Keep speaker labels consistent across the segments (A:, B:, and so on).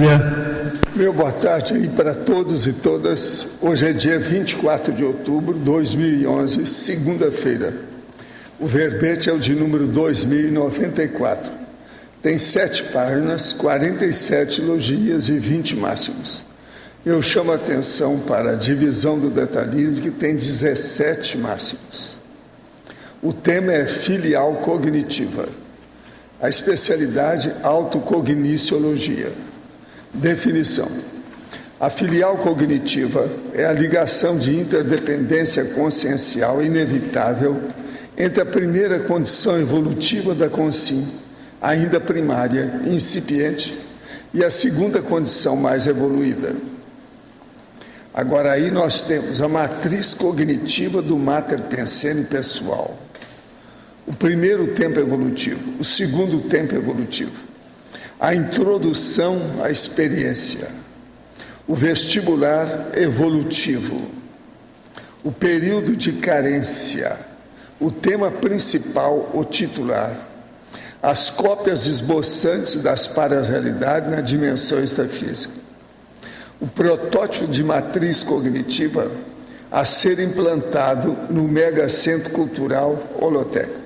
A: Brasília.
B: Meu boa tarde aí para todos e todas. Hoje é dia 24 de outubro de 2011, segunda-feira. O verbete é o de número 2094. Tem 7 páginas, 47 elogias e 20 máximos. Eu chamo a atenção para a divisão do detalhismo, que tem 17 máximos. O tema é filial cognitiva. A especialidade, autocogniciologia. Definição. A filial cognitiva é a ligação de interdependência consciencial inevitável entre a primeira condição evolutiva da consciência, ainda primária, incipiente, e a segunda condição mais evoluída. Agora aí nós temos a matriz cognitiva do mater pensene pessoal. O primeiro tempo evolutivo, o segundo tempo evolutivo, a introdução à experiência, o vestibular evolutivo, o período de carência, o tema principal, o titular, as cópias esboçantes das pararrealidades na dimensão extrafísica, o protótipo de matriz cognitiva a ser implantado no megacentro cultural Holoteca.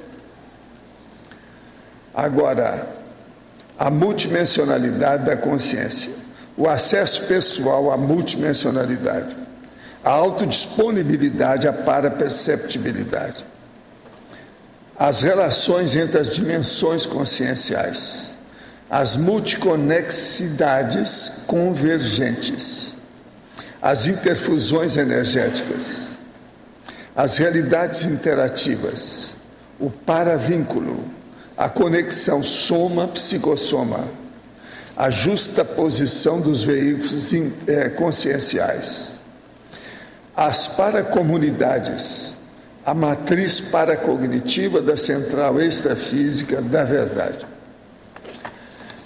B: Agora, a multidimensionalidade da consciência, o acesso pessoal à multidimensionalidade, a autodisponibilidade à paraperceptibilidade, as relações entre as dimensões conscienciais, as multiconexidades convergentes, as interfusões energéticas, as realidades interativas, o paravínculo, a conexão soma-psicossoma, a justaposição dos veículos conscienciais, as paracomunidades, a matriz paracognitiva da central extrafísica da verdade.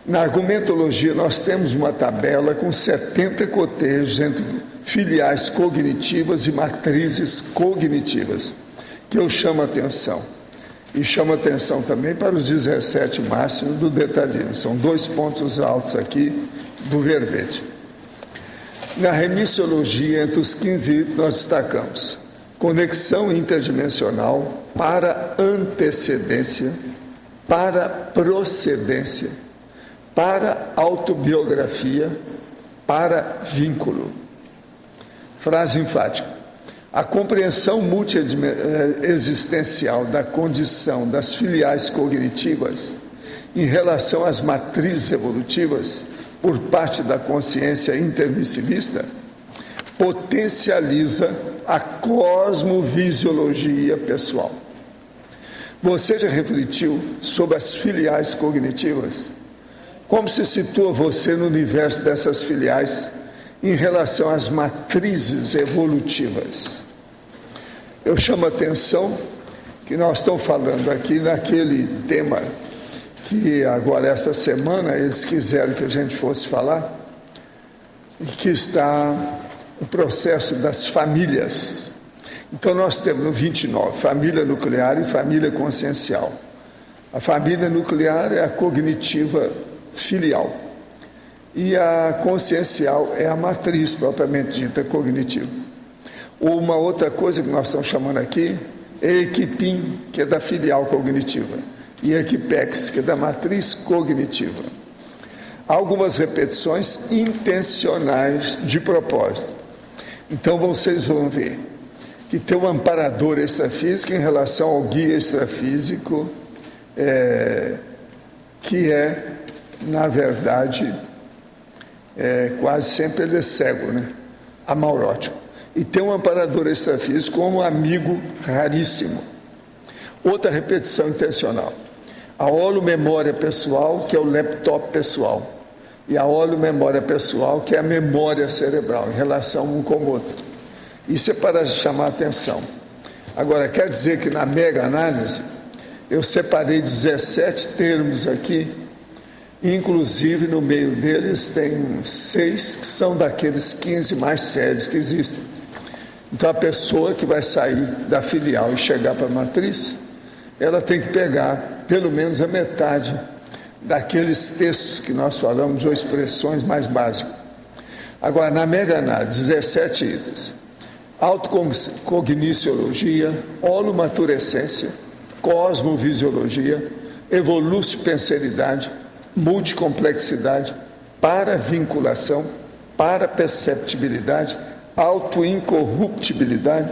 B: Na argumentologia, nós temos uma tabela com 70 cotejos entre filiais cognitivas e matrizes cognitivas, que eu chamo a atenção. E chamo a atenção também para os 17 máximos do detalhismo. São 2 pontos altos aqui do verbete. Na remissiologia, entre os 15 itens, nós destacamos conexão interdimensional para antecedência, para procedência, para autobiografia, para vínculo. Frase enfática. A compreensão multiexistencial da condição das filiais cognitivas em relação às matrizes evolutivas por parte da consciência intermissivista potencializa a cosmovisiologia pessoal. Você já refletiu sobre as filiais cognitivas? Como se situa você no universo dessas filiais em relação às matrizes evolutivas? Eu chamo a atenção que nós estamos falando aqui naquele tema que agora essa semana eles quiseram que a gente fosse falar, e que está o processo das famílias. Então nós temos no 29, família nuclear e família consciencial. A família nuclear é a cognitiva filial e a consciencial é a matriz propriamente dita cognitiva. Uma outra coisa que nós estamos chamando aqui é equipim, que é da filial cognitiva, e equipex, que é da matriz cognitiva. Há algumas repetições intencionais de propósito. Então vocês vão ver que tem um amparador extrafísico em relação ao guia extrafísico, que é, na verdade, quase sempre ele é cego, né? Amaurótico. E tem um amparador extrafísico como um amigo raríssimo. Outra repetição intencional. A holomemória pessoal, que é o laptop pessoal, e a holomemória pessoal, que é a memória cerebral, em relação um com o outro. Isso é para chamar a atenção. Agora, quer dizer que na mega análise, eu separei 17 termos aqui, inclusive no meio deles tem 6 que são daqueles 15 mais sérios que existem. Então a pessoa que vai sair da filial e chegar para a matriz, ela tem que pegar pelo menos a metade daqueles textos que nós falamos de expressões mais básicas. Agora, na mega análise, 17 itens. Autocogniciologia, holomaturescência, cosmovisiologia, evolucipenseriedade, multicomplexidade, paravinculação, paraperceptibilidade, autoincorruptibilidade,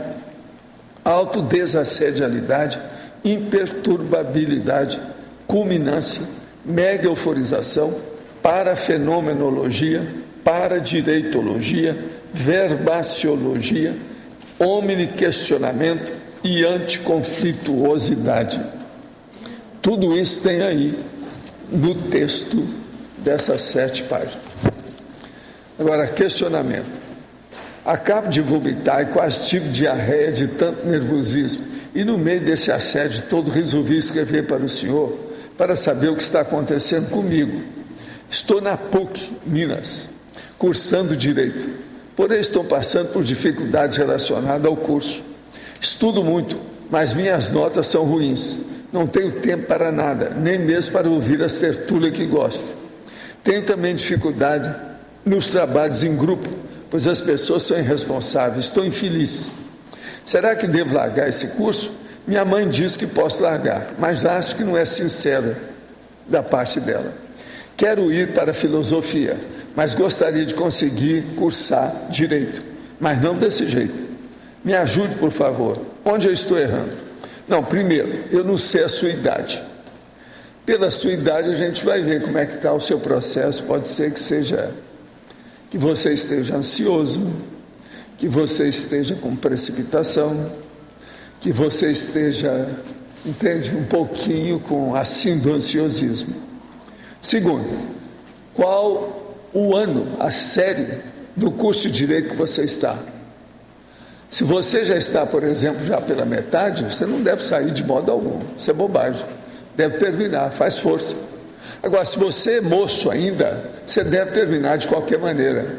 B: autodesassedialidade, imperturbabilidade, culminância, mega euforização, parafenomenologia, paradireitologia, verbaciologia, omniquestionamento e anticonflituosidade. Tudo isso tem aí no texto dessas 7 páginas. Agora, questionamento. Acabo de vomitar e quase tive diarreia de tanto nervosismo. E no meio desse assédio todo resolvi escrever para o senhor para saber o que está acontecendo comigo. Estou na PUC, Minas, cursando Direito. Porém, estou passando por dificuldades relacionadas ao curso. Estudo muito, mas minhas notas são ruins. Não tenho tempo para nada, nem mesmo para ouvir as tertúlias que gosto. Tenho também dificuldade nos trabalhos em grupo, pois as pessoas são irresponsáveis. Estou infeliz. Será que devo largar esse curso? Minha mãe diz que posso largar, mas acho que não é sincero da parte dela. Quero ir para a filosofia, mas gostaria de conseguir cursar Direito, mas não desse jeito. Me ajude, por favor. Onde eu estou errando? Não, primeiro, eu não sei a sua idade. Pela sua idade a gente vai ver como é que está o seu processo. Pode ser que você esteja ansioso, que você esteja com precipitação, que você esteja, entende, um pouquinho com a síndrome do ansiosismo. Segundo, qual o ano, a série do curso de Direito que você está? Se você já está, por exemplo, já pela metade, você não deve sair de modo algum. Isso é bobagem. Deve terminar, faz força. Agora, se você é moço ainda, você deve terminar de qualquer maneira.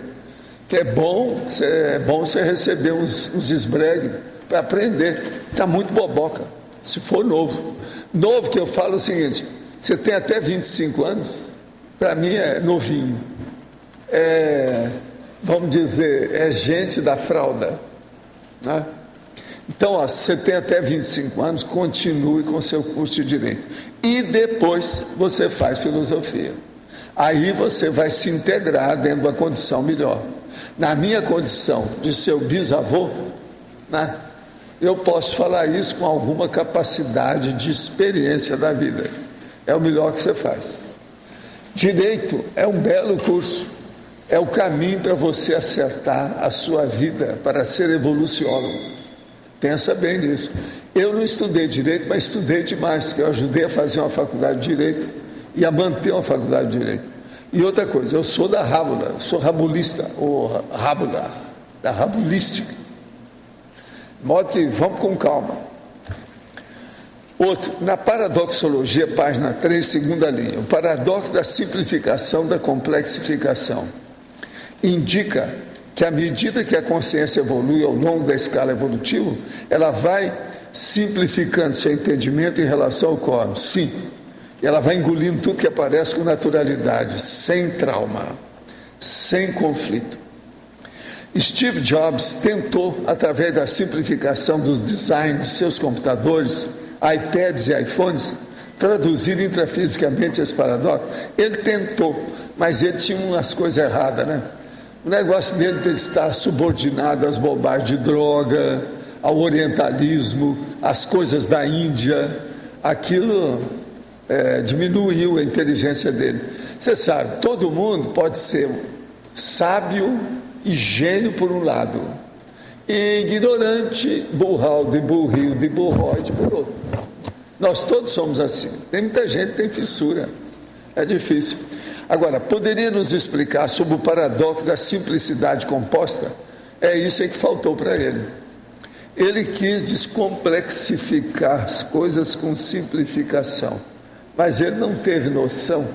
B: Que é bom você receber uns esbregues para aprender. Está muito boboca, se for novo. Novo que eu falo é o seguinte, você tem até 25 anos, para mim é novinho. Vamos dizer, é gente da fralda. Né? Então, você tem até 25 anos, continue com o seu curso de Direito. E depois você faz filosofia. Aí você vai se integrar dentro de uma condição melhor. Na minha condição de seu bisavô, né, eu posso falar isso com alguma capacidade de experiência da vida. É o melhor que você faz. Direito é um belo curso. É o caminho para você acertar a sua vida, para ser evoluciólogo. Pensa bem nisso. Eu não estudei Direito, mas estudei demais, porque eu ajudei a fazer uma faculdade de Direito e a manter uma faculdade de Direito. E outra coisa, eu sou da Rábula, sou rabulista, ou Rábula, da Rabulística. De modo que vamos com calma. Outro, na paradoxologia, página 3, segunda linha, o paradoxo da simplificação da complexificação indica que à medida que a consciência evolui ao longo da escala evolutiva, ela vai simplificando seu entendimento em relação ao cosmos. Sim, ela vai engolindo tudo que aparece com naturalidade, sem trauma, sem conflito. Steve Jobs tentou, através da simplificação dos designs de seus computadores, iPads e iPhones, traduzir intrafisicamente esse paradoxo. Ele tentou, mas ele tinha umas coisas erradas, né? O negócio dele está subordinado às bobagens de droga, ao orientalismo, às coisas da Índia. Aquilo diminuiu a inteligência dele. Você sabe, todo mundo pode ser sábio e gênio por um lado, e ignorante, burraldo e burrildo e burroide por outro. Nós todos somos assim. Tem muita gente que tem fissura. É difícil. Agora, poderia nos explicar sobre o paradoxo da simplicidade composta? É isso aí que faltou para ele. Ele quis descomplexificar as coisas com simplificação, mas ele não teve noção,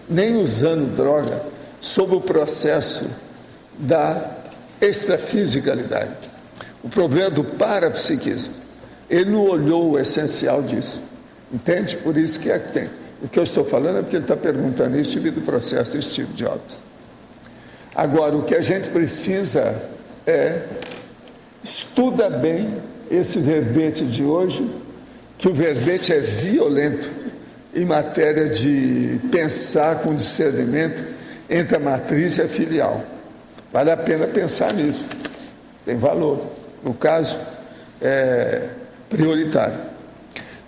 B: nem usando droga, sobre o processo da extrafisicalidade. O problema do parapsiquismo. Ele não olhou o essencial disso. Entende? Por isso que é que tem. O que eu estou falando é porque ele está perguntando isso devido ao processo de Steve Jobs. Agora, o que a gente precisa é estuda bem esse verbete de hoje, que o verbete é violento em matéria de pensar com discernimento entre a matriz e a filial. Vale a pena pensar nisso. Tem valor. No caso, é prioritário.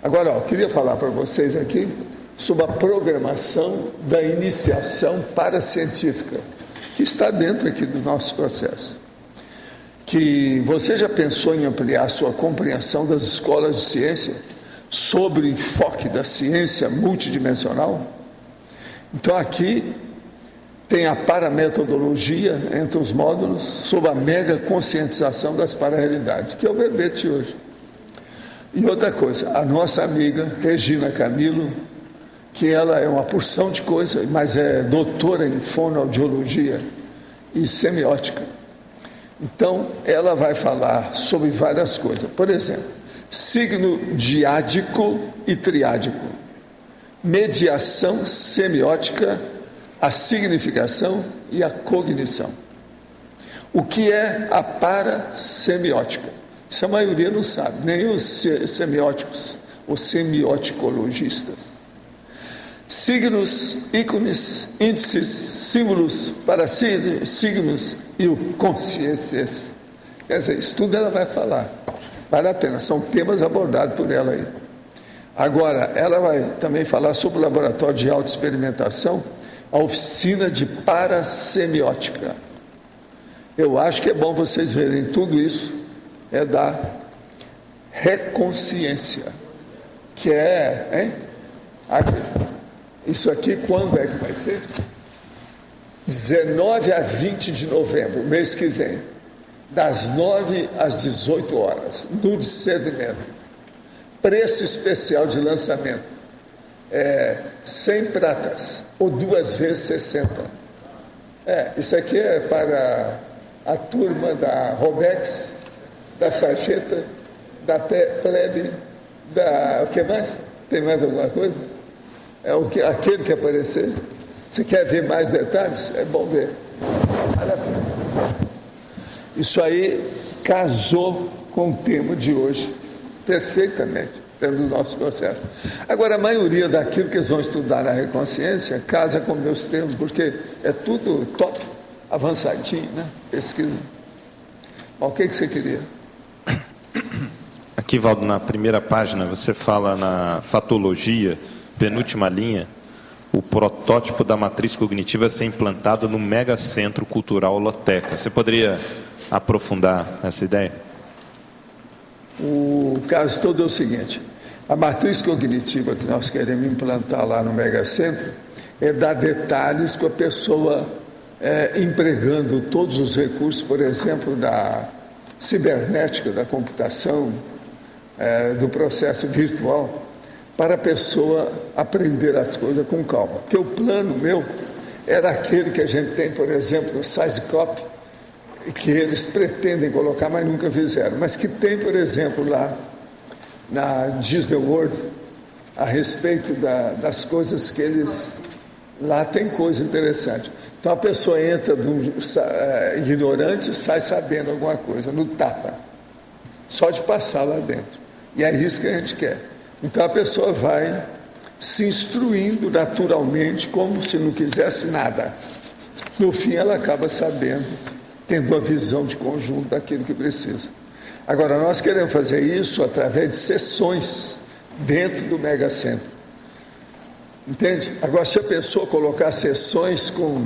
B: Agora, eu queria falar para vocês aqui sobre a programação da iniciação paracientífica, que está dentro aqui do nosso processo. Que você já pensou em ampliar sua compreensão das escolas de ciência sobre o enfoque da ciência multidimensional? Então, aqui tem a parametodologia entre os módulos sobre a mega conscientização das parrealidades, que é o verbete hoje. E outra coisa, a nossa amiga Regina Camilo, que ela é uma porção de coisa, mas é doutora em fonoaudiologia e semiótica. Então, ela vai falar sobre várias coisas. Por exemplo, signo diádico e triádico, mediação semiótica, a significação e a cognição. O que é a parasemiótica? Isso a maioria não sabe, nem os semióticos, os semioticologistas. Signos, ícones, índices, símbolos, parasignos e o consciências. Quer dizer, isso tudo ela vai falar. Vale a pena, são temas abordados por ela aí. Agora, ela vai também falar sobre o laboratório de autoexperimentação, a oficina de parasemiótica. Eu acho que é bom vocês verem tudo isso, é da reconsciência, que é, isso aqui quando é que vai ser? 19 a 20 de novembro, mês que vem, das 9 às 18 horas, no discernimento. Preço especial de lançamento, 100 pratas, ou 2 vezes 60. Isso aqui é para a turma da Robex, da Sarjeta, da Plebe, o que mais? Tem mais alguma coisa? Aquele que aparecer. Você quer ver mais detalhes? É bom ver. Vale a pena. Isso aí casou com o tema de hoje, perfeitamente, dentro do nosso processo. Agora, a maioria daquilo que eles vão estudar na Reconsciência casa com meus termos, porque é tudo top, avançadinho, né? Pesquisa. Bom, o que você queria?
A: Aqui, Valdo, na primeira página, você fala na fatologia, penúltima linha, o protótipo da matriz cognitiva ser implantado no megacentro cultural Holoteca. Você poderia aprofundar essa ideia?
B: O caso todo é o seguinte: a matriz cognitiva que nós queremos implantar lá no megacentro é dar detalhes com a pessoa empregando todos os recursos, por exemplo, da cibernética, da computação, do processo virtual, para a pessoa aprender as coisas com calma. Porque o plano meu era aquele que a gente tem, por exemplo, no SciCop, que eles pretendem colocar, mas nunca fizeram, mas que tem, por exemplo, lá na Disney World, a respeito das coisas que eles... Lá tem coisa interessante. Então a pessoa entra ignorante e sai sabendo alguma coisa, no tapa, só de passar lá dentro. E é isso que a gente quer. Então a pessoa vai se instruindo naturalmente, como se não quisesse nada. No fim ela acaba sabendo, tendo a visão de conjunto daquilo que precisa. Agora, nós queremos fazer isso através de sessões dentro do megacentro. Entende? Agora, se a pessoa colocar sessões com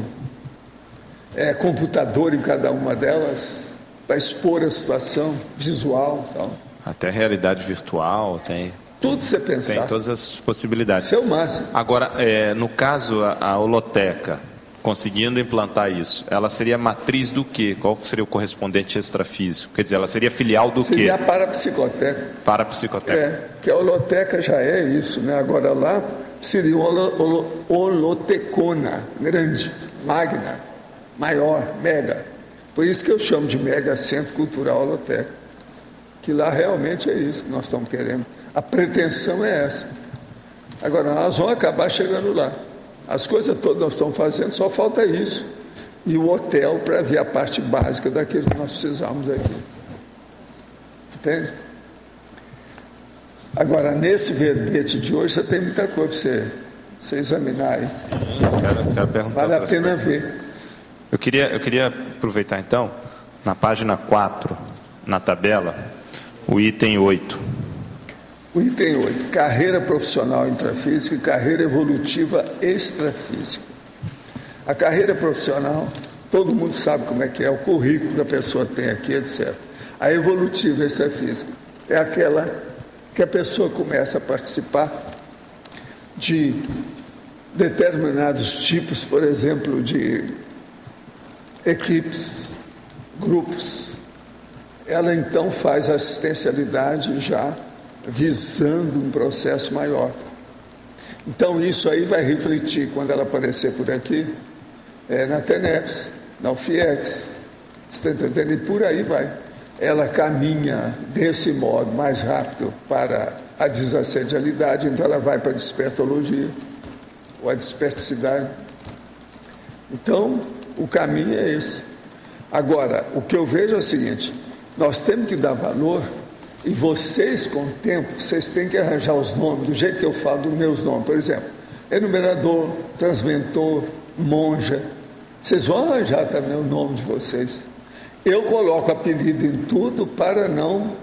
B: computador em cada uma delas, vai expor a situação visual e tal.
A: Até realidade virtual tem...
B: Tudo você pensar.
A: Tem todas as possibilidades.
B: Isso é o máximo.
A: Agora, no caso, a holoteca, conseguindo implantar isso, ela seria matriz do quê? Qual seria o correspondente extrafísico? Quer dizer, ela seria filial do quê?
B: Seria a parapsicoteca.
A: Parapsicoteca.
B: Que a holoteca já é isso, né? Agora lá seria uma holotecona, grande, magna, maior, mega. Por isso que eu chamo de mega centro cultural holoteca. Que lá realmente é isso que nós estamos querendo. A pretensão é essa. Agora, nós vamos acabar chegando lá. As coisas todas nós estamos fazendo, só falta isso. E o hotel para ver a parte básica daquilo que nós precisamos aqui. Entende? Agora, nesse verbete de hoje, você tem muita coisa para você examinar aí.
A: Quero perguntar.
B: Vale a pena ver.
A: Eu queria aproveitar, então, na página 4, na tabela, o item 8.
B: O item 8, carreira profissional intrafísica e carreira evolutiva extrafísica. A carreira profissional, todo mundo sabe como é que é, o currículo que a pessoa tem aqui, etc. A evolutiva extrafísica é aquela que a pessoa começa a participar de determinados tipos, por exemplo, de equipes, grupos. Ela então faz assistencialidade já visando um processo maior. Então isso aí vai refletir quando ela aparecer por aqui, na TENEPS, na UFIEX, você está entendendo? E por aí vai. Ela caminha desse modo mais rápido para a desassedialidade, então ela vai para a despertologia, ou a desperticidade. Então, o caminho é esse. Agora, o que eu vejo é o seguinte, nós temos que dar valor, e vocês, com o tempo, vocês têm que arranjar os nomes, do jeito que eu falo dos meus nomes. Por exemplo, enumerador, transmentor, monja. Vocês vão arranjar também o nome de vocês. Eu coloco apelido em tudo para não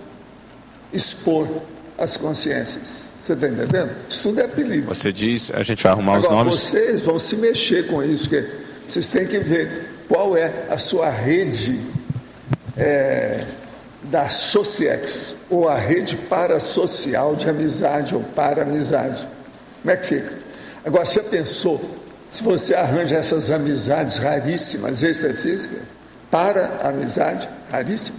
B: expor as consciências. Você está entendendo? Isso tudo é apelido.
A: Você diz, a gente vai arrumar
B: agora,
A: os nomes.
B: Vocês vão se mexer com isso, porque vocês têm que ver qual é a sua rede da Sociex, ou a rede parasocial de amizade ou para-amizade. Como é que fica? Agora, você pensou, se você arranja essas amizades raríssimas, extrafísicas, para a amizade raríssima,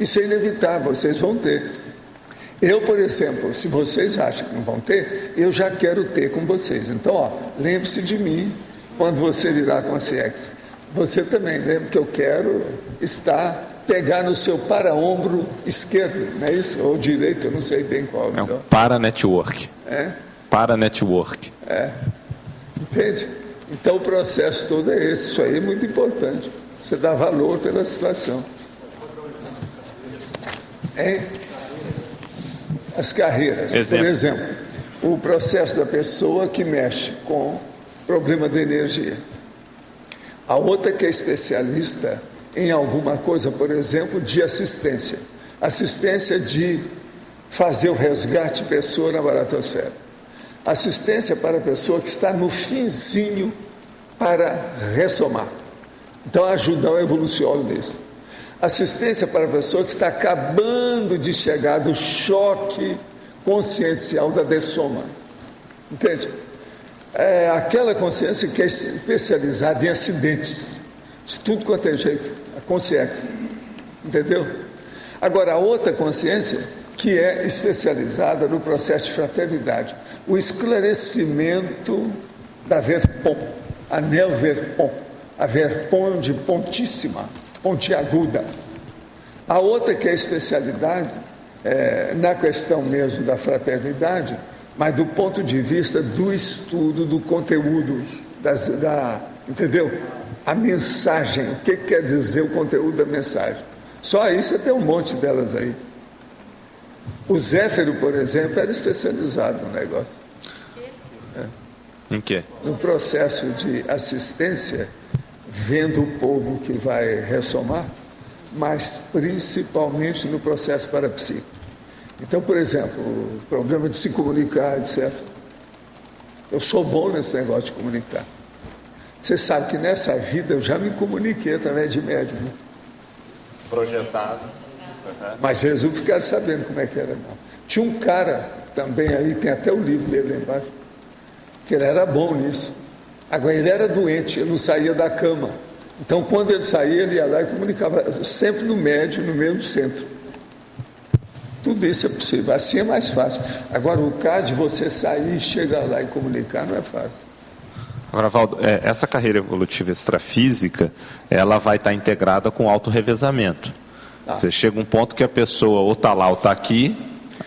B: isso é inevitável, vocês vão ter. Eu, por exemplo, se vocês acham que não vão ter, eu já quero ter com vocês. Então, lembre-se de mim quando você virar com a CIEX. Você também, lembra que eu quero pegar no seu para-ombro esquerdo, não é isso? Ou direito, eu não sei bem qual.
A: É um para-network. Para-network.
B: Entende? Então o processo todo é esse. Isso aí é muito importante. Você dá valor pela situação. As carreiras. Por exemplo, o processo da pessoa que mexe com problema de energia. A outra que é especialista em alguma coisa, por exemplo, de assistência. Assistência de fazer o resgate de pessoa na baratosfera. Assistência para a pessoa que está no finzinho para ressomar. Então, ajudar o evoluciólogo nisso. Assistência para a pessoa que está acabando de chegar do choque consciencial da dessoma. Entende? É aquela consciência que é especializada em acidentes, de tudo quanto é jeito, a consciência. Entendeu? Agora, a outra consciência que é especializada no processo de fraternidade, o esclarecimento da Verpom, a Neo-Verpom, a Verpom de pontíssima, pontiaguda. A outra que é especialidade na questão mesmo da fraternidade, mas do ponto de vista do estudo do conteúdo, entendeu? A mensagem, o que quer dizer o conteúdo da mensagem. Só aí você tem um monte delas aí. O Zéfiro, por exemplo, era especializado no negócio.
A: Em quê?
B: No processo de assistência, vendo o povo que vai ressomar, mas principalmente no processo parapsíquico. Então, por exemplo, o problema de se comunicar, etc. Eu sou bom nesse negócio de comunicar. Você sabe que nessa vida eu já me comuniquei através de médium, né?
A: Projetado.
B: Mas eles não ficaram sabendo como é que era, não. Tinha um cara também aí, tem até o livro dele lá embaixo, que ele era bom nisso. Agora, ele era doente, ele não saía da cama. Então, quando ele saía, ele ia lá e comunicava sempre no médium, no mesmo centro. Tudo isso é possível, assim é mais fácil. Agora, o caso de você sair, chegar lá e comunicar não é fácil.
A: Agora, Valdo, essa carreira evolutiva extrafísica, ela vai estar integrada com autorrevezamento. Você chega um ponto que a pessoa ou está lá ou está aqui,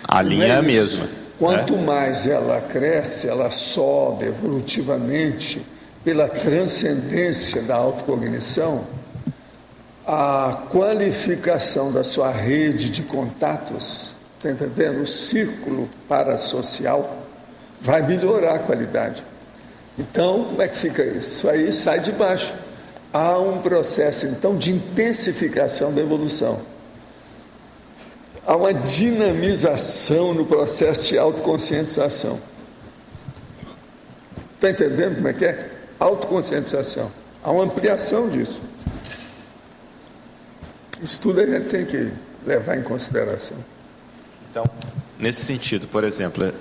A: a linha é a mesma.
B: Quanto mais ela cresce, ela sobe evolutivamente pela transcendência da autocognição, a qualificação da sua rede de contatos, está entendendo? O círculo parasocial vai melhorar a qualidade. Então, como é que fica isso? Isso aí sai de baixo. Há um processo, então, de intensificação da evolução. Há uma dinamização no processo de autoconscientização. Está entendendo como é que é? Autoconscientização. Há uma ampliação disso. Isso tudo a gente tem que levar em consideração.
A: Então, nesse sentido, por exemplo,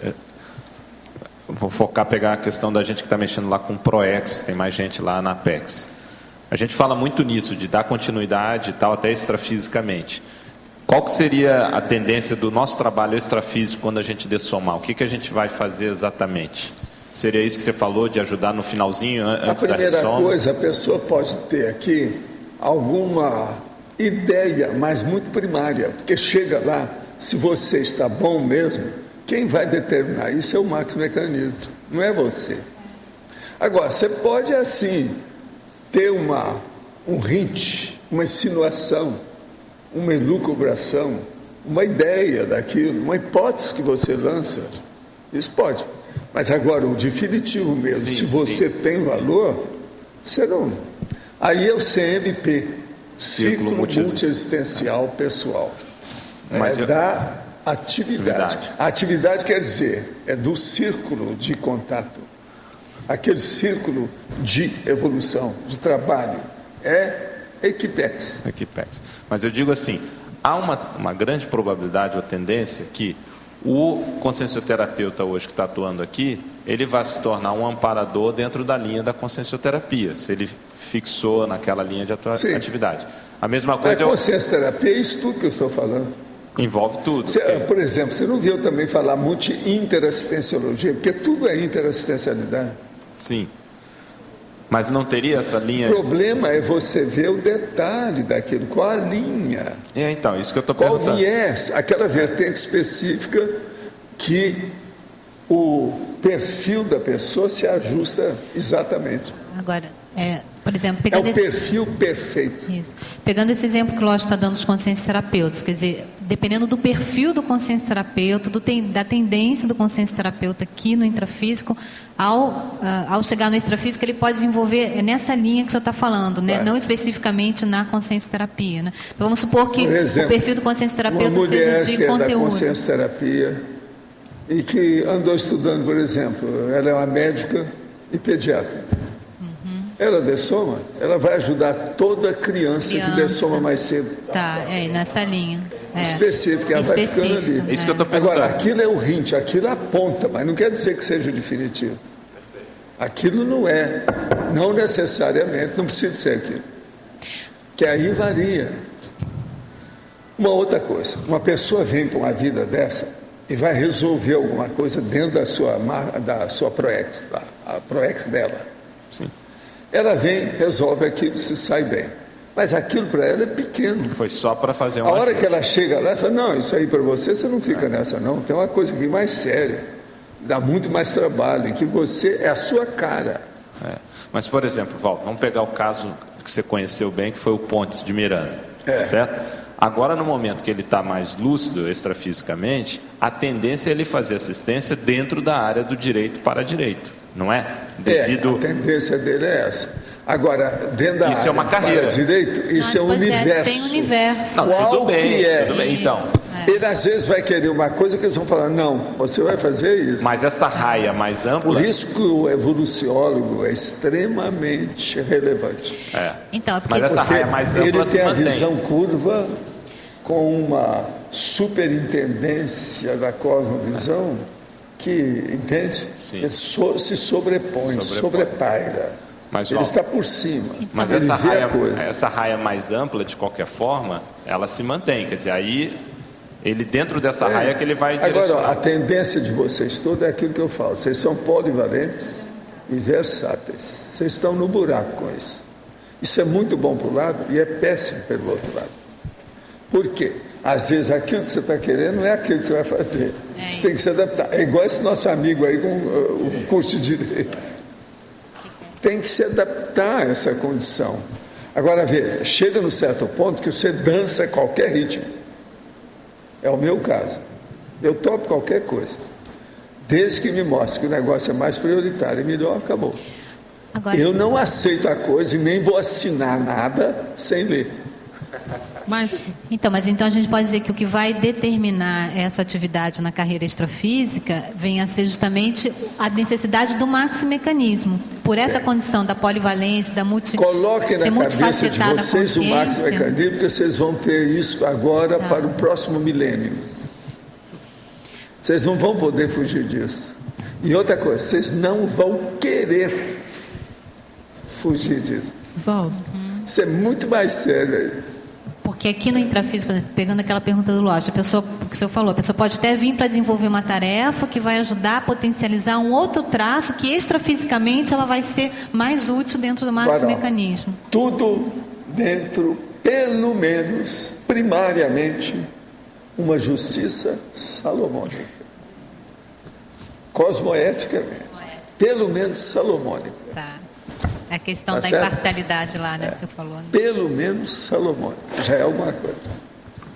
A: vou pegar a questão da gente que está mexendo lá com o PROEX, tem mais gente lá na Apex. A gente fala muito nisso, de dar continuidade e tal, até extrafisicamente. Qual que seria a tendência do nosso trabalho extrafísico quando a gente dessomar? O que a gente vai fazer exatamente? Seria isso que você falou, de ajudar no finalzinho, antes da ressoma? A
B: primeira coisa, a pessoa pode ter aqui alguma ideia, mas muito primária, porque chega lá, se você está bom mesmo, quem vai determinar isso é o macromecanismo, não é você. Agora, você pode, assim, ter um hint, uma insinuação, uma elucubração, uma ideia daquilo, uma hipótese que você lança, isso pode. Mas agora, o definitivo mesmo, se você tem valor, você não... Aí é o CMP, Ciclo Multiexistencial Pessoal. Da atividade. A atividade quer dizer, é do círculo de contato, aquele círculo de evolução, de trabalho, é Equipex.
A: Mas eu digo assim, há uma grande probabilidade ou tendência que o consciencioterapeuta hoje que está atuando aqui, ele vai se tornar um amparador dentro da linha da consciencioterapia, se ele fixou naquela linha de atividade. A mesma coisa...
B: A consciencioterapia é isso tudo que eu estou falando.
A: Envolve tudo.
B: Por exemplo, você não viu também falar muito de interassistenciologia, porque tudo é interassistencialidade.
A: Sim. Mas não teria essa linha...
B: O problema é você ver o detalhe daquilo, qual a linha.
A: Então, isso que eu estou perguntando.
B: Qual viés, aquela vertente específica que o perfil da pessoa se ajusta exatamente.
C: Agora, por exemplo...
B: É o perfil perfeito.
C: Isso. Pegando esse exemplo que o Lógico está dando dos consciencioterapeutas, quer dizer, dependendo do perfil do consciencioterapeuta, da tendência do consciencioterapeuta aqui no intrafísico, ao chegar no extrafísico, ele pode desenvolver nessa linha que o senhor está falando, né? Não especificamente na consciencioterapia. Né? Então, vamos supor que o perfil do consciencioterapeuta seja de conteúdo. Uma mulher que é da consciencioterapia
B: e que andou estudando, por exemplo, ela é uma médica e pediatra. Ela dessoma, ela vai ajudar toda criança que dessoma mais cedo.
C: Tá, nessa linha.
B: Específica, ela vai ficando ali.
A: É isso que eu estou perguntando.
B: Agora, aquilo é o hint, aquilo aponta, mas não quer dizer que seja o definitivo. Aquilo não necessariamente, não precisa ser aquilo. Que aí varia. Uma outra coisa, uma pessoa vem com uma vida dessa e vai resolver alguma coisa dentro da sua PROEX, a PROEX dela.
A: Sim.
B: Ela vem, resolve aquilo, se sai bem. Mas aquilo para ela é pequeno.
A: Foi só para fazer uma...
B: A hora que ela chega lá, ela fala, não, isso aí para você não fica nessa não. Tem uma coisa aqui mais séria. Dá muito mais trabalho, em que você é a sua cara.
A: Mas, por exemplo, Val, vamos pegar o caso que você conheceu bem, que foi o Pontes de Miranda. Certo? Agora, no momento que ele está mais lúcido extrafisicamente, a tendência é ele fazer assistência dentro da área do direito para direito. Não é?
B: A tendência dele é essa. Agora, dentro da
A: isso
B: área
A: é uma carreira.
B: Para direito, isso é um universo.
C: Tem universo.
A: Não,
B: qual
A: tudo bem,
B: que é?
A: Tudo bem, então.
B: Ele às vezes vai querer uma coisa que eles vão falar, não, você vai fazer isso.
A: Mas essa raia mais ampla...
B: Por isso que o evoluciólogo é extremamente relevante.
C: Então,
A: mas essa raia mais ampla
B: ele tem a
A: mantém.
B: visão curva com uma superintendência da cosmovisão que, entende?
A: Sim.
B: Ele se sobrepaira.
A: Mas,
B: ele está por cima.
A: Mas
B: ele
A: essa raia mais ampla, de qualquer forma, ela se mantém. Quer dizer, aí, ele dentro dessa raia que ele vai direcionar.
B: Agora, a tendência de vocês todos é aquilo que eu falo. Vocês são polivalentes e versáteis. Vocês estão no buraco com isso. Isso é muito bom para um lado e é péssimo pelo outro lado. Por quê? Às vezes aquilo que você está querendo não é aquilo que você vai fazer. Você tem que se adaptar. É igual esse nosso amigo aí com o curso de Direito. Tem que se adaptar a essa condição. Agora, veja, chega num certo ponto que você dança qualquer ritmo. É o meu caso. Eu topo qualquer coisa. Desde que me mostre que o negócio é mais prioritário e melhor, acabou.
C: Agora,
B: eu não aceito a coisa e nem vou assinar nada sem ler.
C: Mas então a gente pode dizer que o que vai determinar essa atividade na carreira extrafísica vem a ser justamente a necessidade do maximecanismo. Por essa condição da polivalência, da
B: Coloquem na cabeça de vocês o maximecanismo, porque vocês vão ter isso agora para o próximo milênio. Vocês não vão poder fugir disso. E outra coisa, vocês não vão querer fugir disso. Isso é muito mais sério aí.
C: Porque aqui no intrafísico, pegando aquela pergunta do Lost, a pessoa, que o senhor falou, a pessoa pode até vir para desenvolver uma tarefa que vai ajudar a potencializar um outro traço que extrafisicamente ela vai ser mais útil dentro do maximecanismo.
B: Tudo dentro, pelo menos, primariamente, uma justiça salomônica. Cosmoética mesmo. Pelo menos salomônica.
C: Tá. A questão da imparcialidade lá, né, que você falou. Né?
B: Pelo menos salomônica. Já é alguma coisa.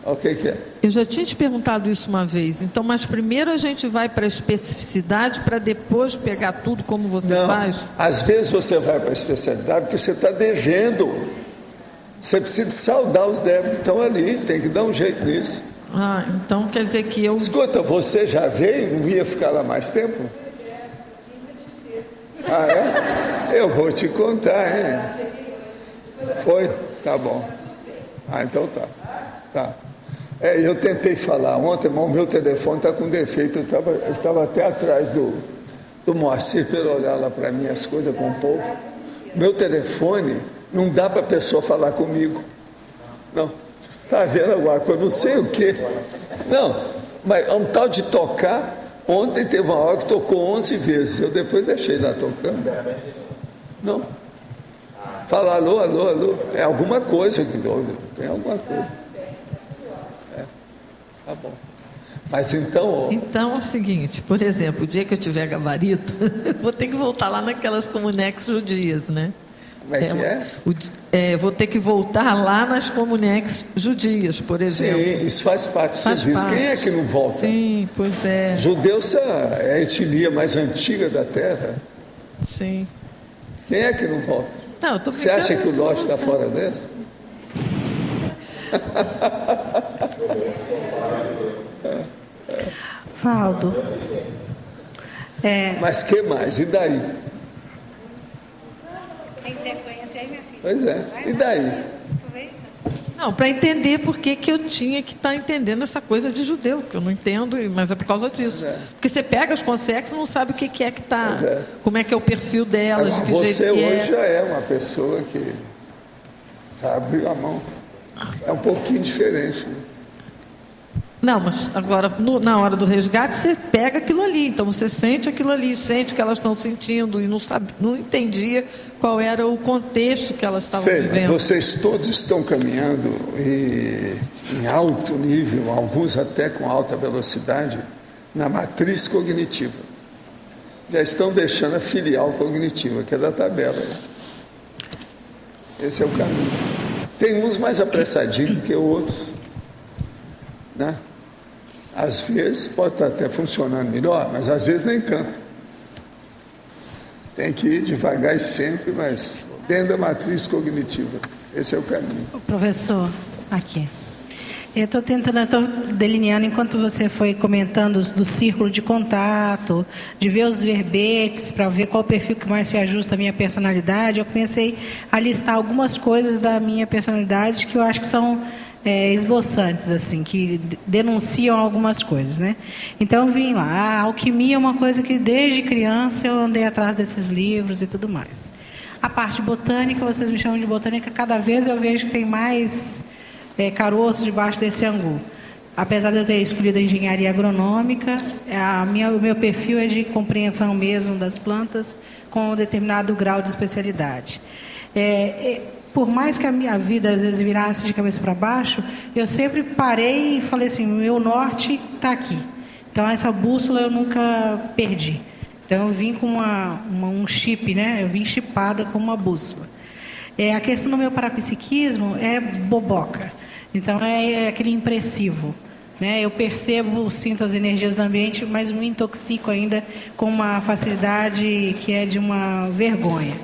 B: O que é?
D: Eu já tinha te perguntado isso uma vez. Então, mas primeiro a gente vai para a especificidade para depois pegar tudo como você faz?
B: Às vezes você vai para a especialidade porque você está devendo. Você precisa saldar os débitos que estão ali. Tem que dar um jeito nisso.
D: Ah, então quer dizer que eu...
B: Escuta, você já veio? Não ia ficar lá mais tempo? Ah, é? Eu vou te contar, hein? Foi? Tá bom. Ah, então tá. Eu tentei falar ontem, mas o meu telefone está com defeito. Eu estava até atrás do Moacir para ele olhar lá para mim as coisas com o povo. Meu telefone não dá para a pessoa falar comigo. Não. Está vendo alguma coisa? Não sei o quê. Não, mas é um tal de tocar. Ontem teve uma hora que tocou 11 vezes. Eu depois deixei lá tocando. Não. Fala alô, alô, alô. É alguma coisa que tem alguma coisa. Tá bom. Mas então...
D: Então é o seguinte, por exemplo, o dia que eu tiver gabarito, eu vou ter que voltar lá naquelas comunex judias, né?
B: Como é que é?
D: Vou ter que voltar lá nas comunex judias, por exemplo.
B: Sim, isso faz parte do serviço. Quem é que não volta?
D: Sim, pois é.
B: Judeus é a etnia mais antiga da Terra.
D: Sim.
B: Quem é que não volta?
D: Não, eu tô
B: Você acha que o Ló está fora dessa?
E: Valdo.
B: Mas que mais? E daí?
E: Tem sequência aí, minha filha?
B: Pois é. E daí?
D: Não, para entender por que eu tinha que estar entendendo essa coisa de judeu, que eu não entendo, mas é por causa disso. Porque você pega as consexes e não sabe o que é que está, como é que é o perfil delas, de que jeito que é. Você
B: hoje já é uma pessoa que já abriu a mão. É um pouquinho diferente, né?
D: Não, mas agora, na hora do resgate, você pega aquilo ali. Então, você sente aquilo ali, sente o que elas estão sentindo e não entendia qual era o contexto que elas estavam vivendo.
B: Vocês todos estão caminhando em alto nível, alguns até com alta velocidade, na matriz cognitiva. Já estão deixando a filial cognitiva, que é da tabela. Esse é o caminho. Tem uns mais apressadinhos que outros, né? Às vezes pode estar até funcionando melhor, mas às vezes nem tanto. Tem que ir devagar e sempre, mas dentro da matriz cognitiva. Esse é o caminho.
E: Professor, aqui. Eu estou delineando, enquanto você foi comentando do círculo de contato, de ver os verbetes, para ver qual o perfil que mais se ajusta à minha personalidade, eu comecei a listar algumas coisas da minha personalidade que eu acho que são esboçantes, assim, que denunciam algumas coisas, né? Então eu vim lá, a alquimia é uma coisa que desde criança eu andei atrás desses livros e tudo mais. A parte botânica, vocês me chamam de botânica, cada vez eu vejo que tem mais caroço debaixo desse angu. Apesar de eu ter escolhido a engenharia agronômica, o meu perfil é de compreensão mesmo das plantas com um determinado grau de especialidade. por mais que a minha vida às vezes virasse de cabeça para baixo, eu sempre parei e falei assim, o meu norte está aqui. Então essa bússola eu nunca perdi. Então eu vim com um chip, né? Eu vim chipada com uma bússola. A questão do meu parapsiquismo é boboca. Então é aquele impressivo. Né? Eu percebo, sinto as energias do ambiente, mas me intoxico ainda com uma facilidade que é de uma vergonha.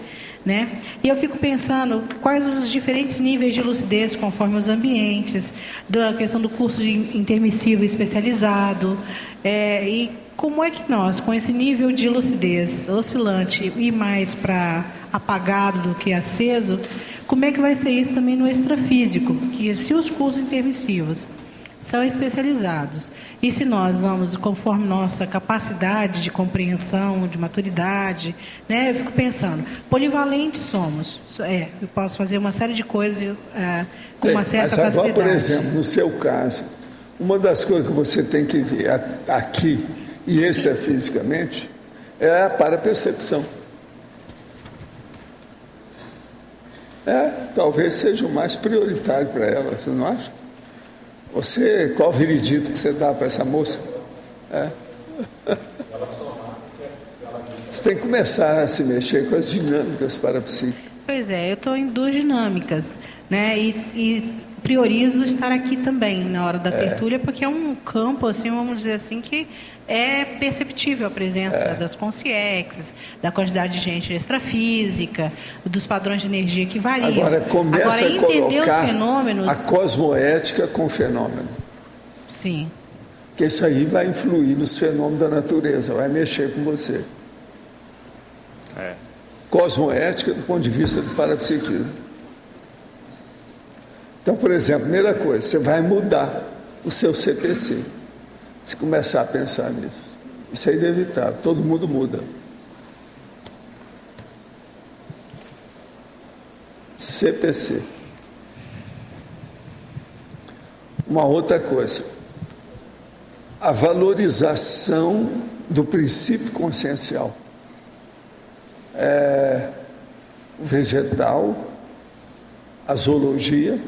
E: Né? E eu fico pensando quais os diferentes níveis de lucidez conforme os ambientes, da questão do curso de intermissivo especializado, e como é que nós, com esse nível de lucidez oscilante e mais para apagado do que aceso, como é que vai ser isso também no extrafísico? Que se os cursos intermissivos são especializados, e se nós vamos, conforme nossa capacidade de compreensão, de maturidade, né, eu fico pensando, polivalentes somos, eu posso fazer uma série de coisas com uma certa
B: mas agora,
E: facilidade.
B: por exemplo, no seu caso, uma das coisas que você tem que ver aqui e extrafisicamente é a parapercepção. Talvez seja o mais prioritário para ela, você não acha? Qual o veredito que você dá para essa moça? Você tem que começar a se mexer com as dinâmicas parapsíquicas.
E: Pois é, eu estou em 2 dinâmicas, né? E priorizo estar aqui também na hora da tertúlia, porque é um campo, assim, vamos dizer assim, que é perceptível a presença das consciências, da quantidade de gente extrafísica, dos padrões de energia que variam.
B: Agora começa a colocar
E: os fenômenos,
B: a cosmoética com o fenômeno.
E: Sim.
B: Porque isso aí vai influir nos fenômenos da natureza, vai mexer com você. Cosmoética do ponto de vista do parapsiquismo. Então, por exemplo, primeira coisa, você vai mudar o seu CPC. Se começar a pensar nisso. Isso é inevitável, todo mundo muda. CPC. Uma outra coisa, a valorização do princípio consciencial. O vegetal, a zoologia,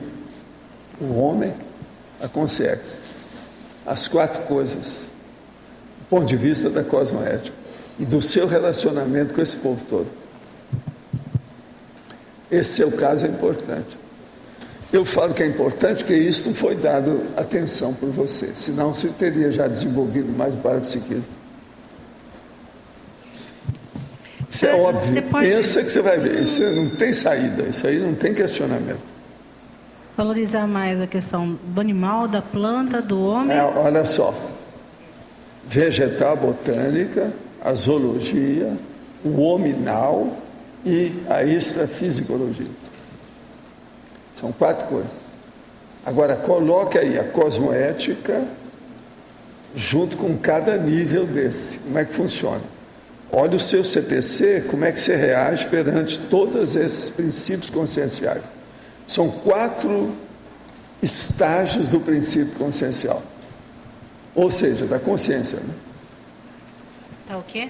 B: o homem, a consciência. As 4 coisas, do ponto de vista da cosmoética e do seu relacionamento com esse povo todo. Esse seu caso é importante. Eu falo que é importante porque isso não foi dado atenção por você, senão você teria já desenvolvido mais o parapsiquismo. Isso é óbvio. Pensa que você vai ver. Isso não tem saída, isso aí não tem questionamento.
E: Valorizar mais a questão do animal, da planta, do homem.
B: Olha só. Vegetal, botânica, a zoologia, o hominal e a extrafisicologia. São 4 coisas. Agora, coloque aí a cosmoética junto com cada nível desse. Como é que funciona? Olha o seu CPC, como é que você reage perante todos esses princípios conscienciais. São 4 estágios do princípio consciencial. Ou seja, da consciência. Né?
E: Tá o quê?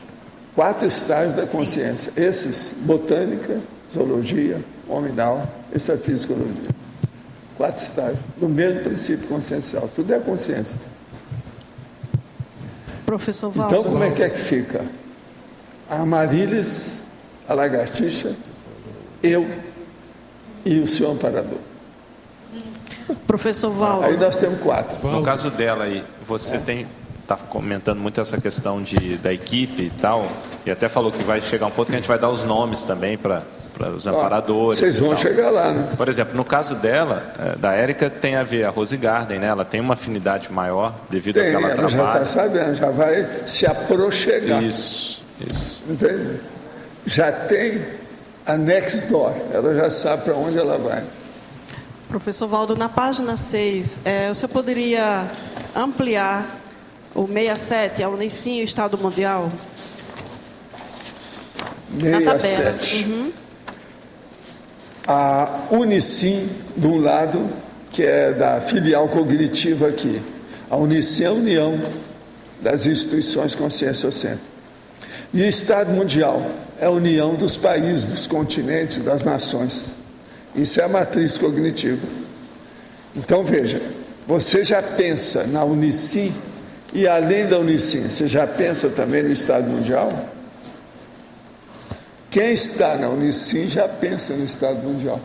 B: 4 estágios da consciência. Sim. Esses, botânica, zoologia, hominal, extrafisicologia. 4 estágios do mesmo princípio consciencial. Tudo é a consciência.
D: Professor Valdo.
B: Então, como é que fica? A Amarilis, a lagartixa, eu e o senhor amparador.
D: Professor Valdo.
B: Aí nós temos 4.
A: No caso dela aí, você está comentando muito essa questão da equipe e tal, e até falou que vai chegar um ponto que a gente vai dar os nomes também para os amparadores.
B: Vocês vão chegar lá, né?
A: Por exemplo, no caso dela, da Érica, tem a ver a Rose Garden, né? Ela tem uma afinidade maior devido ao que ela trabalha.
B: Já está sabendo, já vai se aproxegar.
A: Isso.
B: Entende? Já tem a next door, ela já sabe para onde ela vai.
F: Professor Valdo, na página 6, o senhor poderia ampliar o 67, a Unicim e o Estado Mundial?
B: 67. A Unicim, de um lado, que é da filial cognitiva aqui. A Unicim é a união das instituições conscienciocêntricas. E o Estado Mundial é a união dos países, dos continentes, das nações. Isso é a matriz cognitiva. Então, veja, você já pensa na Unicim e, além da Unicim, você já pensa também no Estado Mundial? Quem está na Unicim já pensa no Estado Mundial.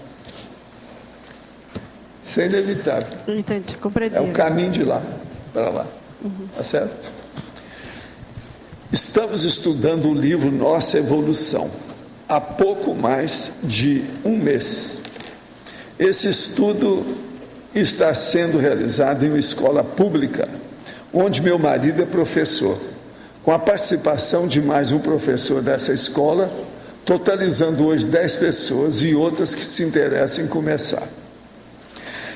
B: Isso é inevitável.
F: Entendi, compreendi.
B: É o caminho de lá para lá. Tá certo? Estamos estudando o livro Nossa Evolução há pouco mais de um mês. Esse estudo está sendo realizado em uma escola pública, onde meu marido é professor, com a participação de mais um professor dessa escola, totalizando hoje 10 pessoas e outras que se interessam em começar.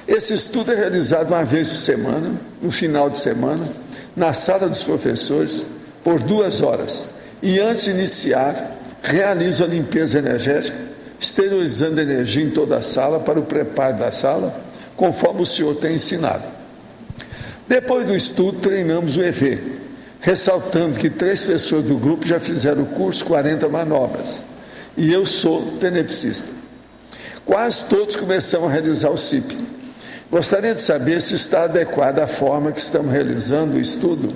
B: Esse estudo é realizado uma vez por semana, no final de semana, na sala dos professores, por 2 horas. E antes de iniciar, realizo a limpeza energética, esterilizando energia em toda a sala para o preparo da sala, conforme o senhor tem ensinado. Depois do estudo, treinamos o EV, ressaltando que 3 pessoas do grupo já fizeram o curso 40 manobras. E eu sou tenepsista. Quase todos começamos a realizar o CIP. Gostaria de saber se está adequada a forma que estamos realizando o estudo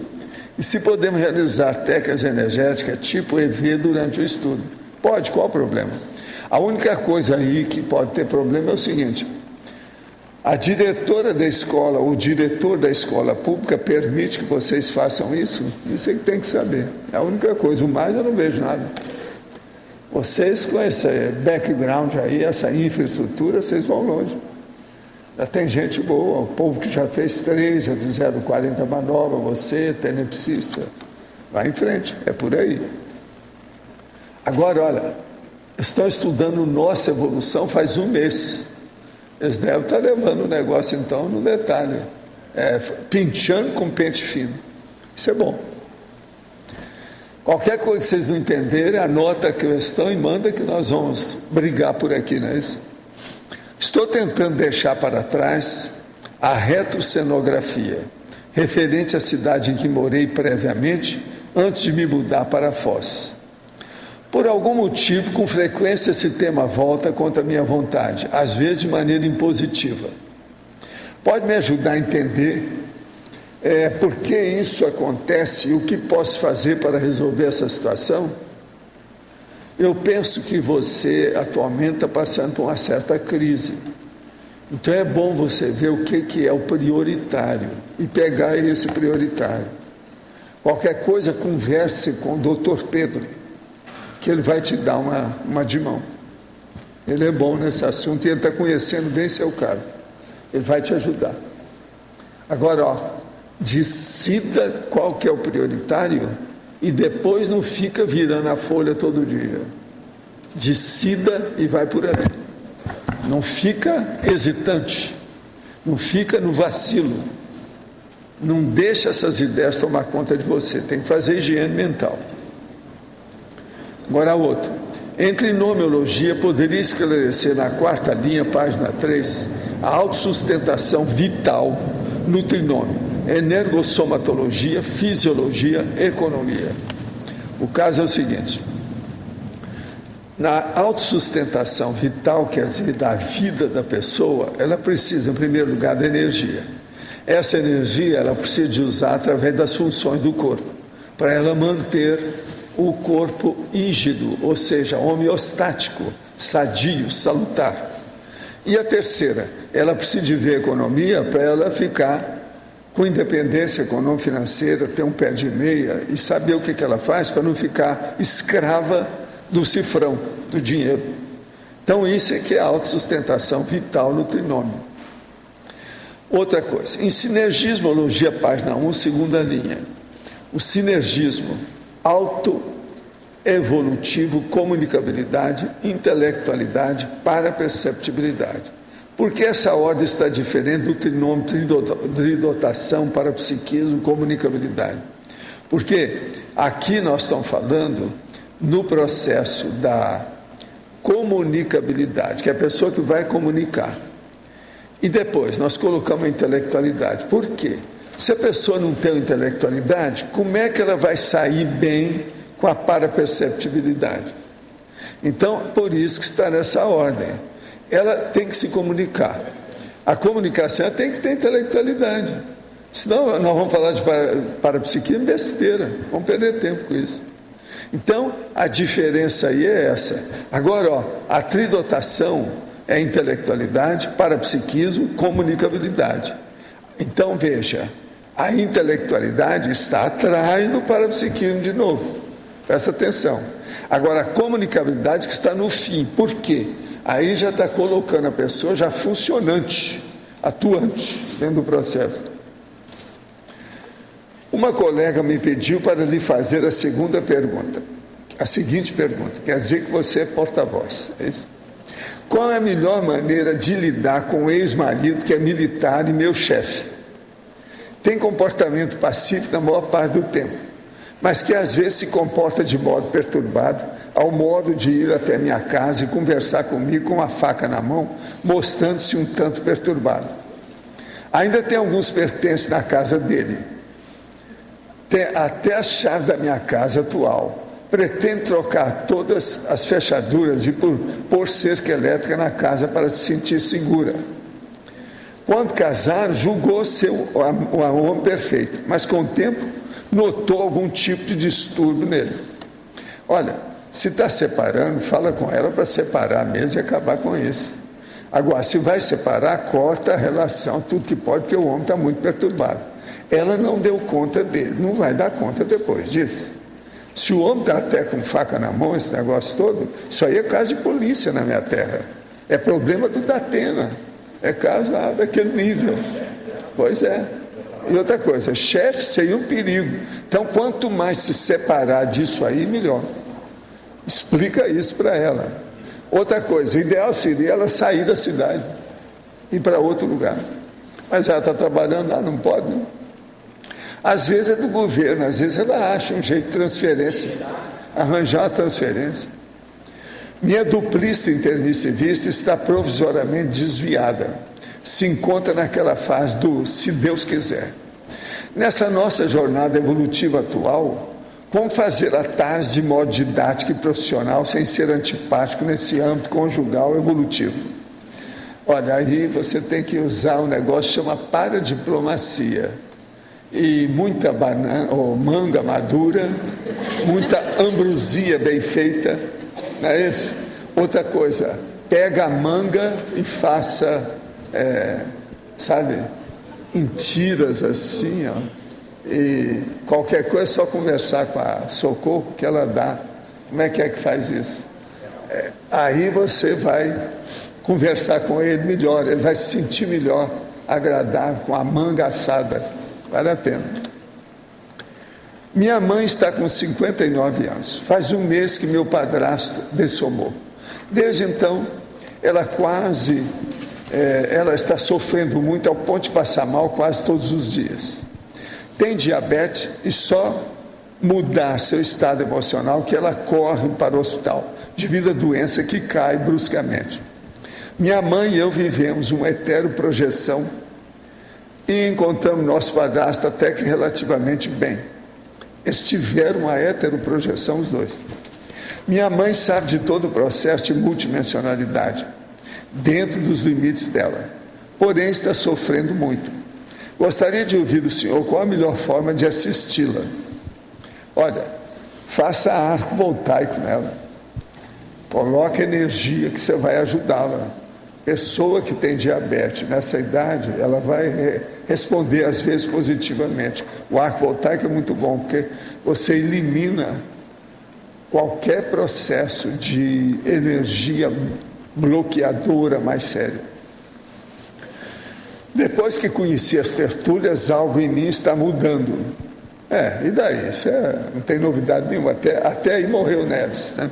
B: e se podemos realizar técnicas energéticas tipo EV durante o estudo. Pode, qual o problema? A única coisa aí que pode ter problema é o seguinte: a diretora da escola, ou o diretor da escola pública permite que vocês façam isso? Isso é que tem que saber. É a única coisa, o mais eu não vejo nada. Vocês com esse background aí, essa infraestrutura, vocês vão longe. Já tem gente boa, o povo que já fez 3, já fizeram 40 manobras, você, tenepsista, vai em frente, é por aí. Agora, olha, estão estudando Nossa Evolução faz um mês. Eles devem estar levando o negócio, então, no detalhe. Pinchando com pente fino. Isso é bom. Qualquer coisa que vocês não entenderem, anota a questão e manda que nós vamos brigar por aqui, não é isso? Estou tentando deixar para trás a retrocenografia, referente à cidade em que morei previamente, antes de me mudar para Foz. Por algum motivo, com frequência, esse tema volta contra a minha vontade, às vezes de maneira impositiva. Pode me ajudar a entender por que isso acontece e o que posso fazer para resolver essa situação? Eu penso que você atualmente está passando por uma certa crise. Então é bom você ver o que é o prioritário e pegar esse prioritário. Qualquer coisa, converse com o Dr. Pedro, que ele vai te dar uma de mão. Ele é bom nesse assunto e ele está conhecendo bem seu caso. Ele vai te ajudar. Agora, decida qual que é o prioritário e depois não fica virando a folha todo dia. Decida e vai por ali. Não fica hesitante. Não fica no vacilo. Não deixa essas ideias tomar conta de você. Tem que fazer higiene mental. Agora, outro. Entre em nomeologia, poderia esclarecer na 4ª linha, página 3, a autossustentação vital no trinômio. Energossomatologia, fisiologia, economia. O caso é o seguinte: na autossustentação vital, quer dizer, da vida da pessoa, ela precisa, em primeiro lugar, da energia. Essa energia ela precisa de usar através das funções do corpo, para ela manter o corpo rígido, ou seja, homeostático, sadio, salutar. E a terceira, ela precisa de ver a economia para ela ficar com independência econômica financeira, ter um pé de meia e saber o que ela faz para não ficar escrava do cifrão, do dinheiro. Então isso é que é a autossustentação vital no trinômio. Outra coisa, em sinergismologia, página 1, 2ª linha, o sinergismo, autoevolutivo, comunicabilidade, intelectualidade, paraperceptibilidade. Por que essa ordem está diferente do trinômio, tridotação, parapsiquismo, comunicabilidade? Porque aqui nós estamos falando no processo da comunicabilidade, que é a pessoa que vai comunicar. E depois nós colocamos a intelectualidade. Por quê? Se a pessoa não tem intelectualidade, como é que ela vai sair bem com a paraperceptibilidade? Então, por isso que está nessa ordem. ela tem que se comunicar. A comunicação tem que ter intelectualidade. Senão nós vamos falar de parapsiquia besteira, vamos perder tempo com isso. Então, a diferença aí é essa. Agora, a tridotação é intelectualidade, parapsiquismo, comunicabilidade. Então, veja, a intelectualidade está atrás do parapsiquismo de novo. Presta atenção. Agora, a comunicabilidade que está no fim. Por quê? Aí já está colocando a pessoa já funcionante, atuante dentro do processo. Uma colega me pediu para lhe fazer a seguinte pergunta, quer dizer que você é porta-voz, é isso? Qual é a melhor maneira de lidar com o ex-marido que é militar e meu chefe? Tem comportamento pacífico na maior parte do tempo, mas que às vezes se comporta de modo perturbado, ao modo de ir até minha casa e conversar comigo com a faca na mão, mostrando-se um tanto perturbado. Ainda tem alguns pertences na casa dele, até a chave da minha casa atual. Pretende trocar todas as fechaduras e pôr cerca elétrica na casa para se sentir segura. Quando casaram, julgou ser o homem perfeito, mas com o tempo notou algum tipo de distúrbio nele. Olha, se está separando, fala com ela para separar mesmo e acabar com isso. Agora, se vai separar, corta a relação, tudo que pode, porque o homem está muito perturbado. Ela não deu conta dele, não vai dar conta depois disso. Se o homem está até com faca na mão, esse negócio todo, isso aí é caso de polícia na minha terra. É problema do Datena, é caso daquele nível. Pois é. E outra coisa, chefe seria um perigo. Então, quanto mais se separar disso aí, melhor. Explica isso para ela. Outra coisa, o ideal seria ela sair da cidade, ir para outro lugar. Mas ela está trabalhando lá, não pode, não. Às vezes é do governo, às vezes ela acha um jeito de transferência, arranjar a transferência. Minha duplista intermissivista está provisoriamente desviada. Se encontra naquela fase do se Deus quiser. Nessa nossa jornada evolutiva atual, como fazer a tarde de modo didático e profissional sem ser antipático nesse âmbito conjugal evolutivo? Olha, aí você tem que usar um negócio que chama paradiplomacia. E muita banana ou manga madura, muita ambrosia bem feita, não é isso? Outra coisa, pega a manga e faça, sabe, em tiras assim, ó, e qualquer coisa é só conversar com a Socorro que ela dá. Como é que faz isso? Aí você vai conversar com ele melhor, ele vai se sentir melhor, agradável, com a manga assada. Vale a pena. Minha mãe está com 59 anos. Faz um mês que meu padrasto dessomou. Desde então, ela está sofrendo muito ao ponto de passar mal quase todos os dias. Tem diabetes e só mudar seu estado emocional que ela corre para o hospital devido à doença que cai bruscamente. Minha mãe e eu vivemos uma heteroprojeção e encontramos nosso padrasto até que relativamente bem. Eles tiveram uma heteroprojeção, os dois. Minha mãe sabe de todo o processo de multidimensionalidade, dentro dos limites dela, porém está sofrendo muito. Gostaria de ouvir do senhor qual a melhor forma de assisti-la. Olha, faça arco voltaico nela, coloque energia que você vai ajudá-la. Pessoa que tem diabetes nessa idade, ela vai responder às vezes positivamente. O arco voltaico é muito bom, porque você elimina qualquer processo de energia bloqueadora mais séria. Depois que conheci as tertúlias, algo em mim está mudando. E daí? Isso não tem novidade nenhuma. Até aí morreu Neves, né?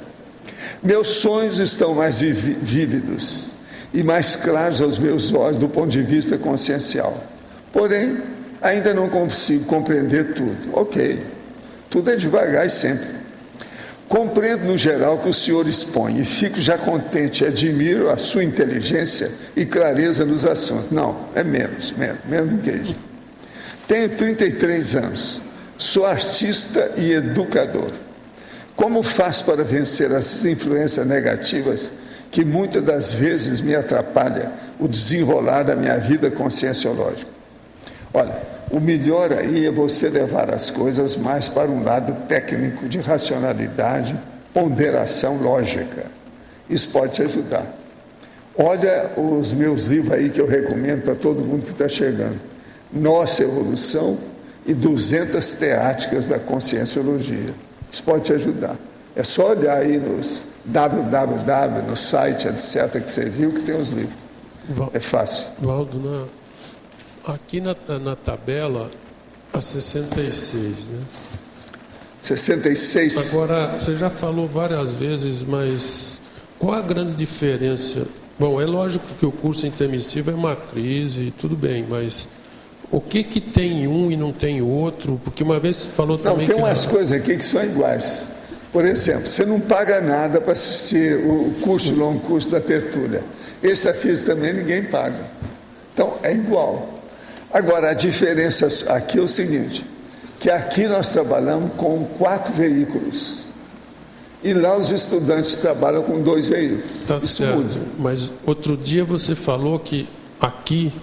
B: Meus sonhos estão mais vívidos e mais claros aos meus olhos do ponto de vista consciencial. Porém, ainda não consigo compreender tudo. Ok, tudo é devagar e sempre. Compreendo no geral que o senhor expõe e fico já contente e admiro a sua inteligência e clareza nos assuntos. Não, é menos do que isso. Tenho 33 anos, sou artista e educador. Como faço para vencer essas influências negativas que muitas das vezes me atrapalha o desenrolar da minha vida conscienciológica. Olha, o melhor aí é você levar as coisas mais para um lado técnico de racionalidade, ponderação lógica. Isso pode te ajudar. Olha os meus livros aí que eu recomendo para todo mundo que está chegando. Nossa Evolução e 200 Teáticas da Conscienciologia. Isso pode te ajudar. É só olhar aí nos www, no site, etc., que você viu que tem os livros. É fácil.
G: Valdo, aqui na tabela, a 66, né?
B: 66.
G: Agora, você já falou várias vezes, mas qual a grande diferença? Bom, é lógico que o curso intermissivo é matriz e tudo bem, mas o que tem um e não tem outro? Porque uma vez você falou também que...
B: Não, tem umas coisas aqui que são iguais. Por exemplo, você não paga nada para assistir o curso, o longo curso da tertúlia. Extrafísica também ninguém paga. Então, é igual. Agora, a diferença aqui é o seguinte, que aqui nós trabalhamos com 4 veículos. E lá os estudantes trabalham com 2 veículos.
G: Tá
B: Isso
G: certo.
B: muda.
G: Mas outro dia você falou que aqui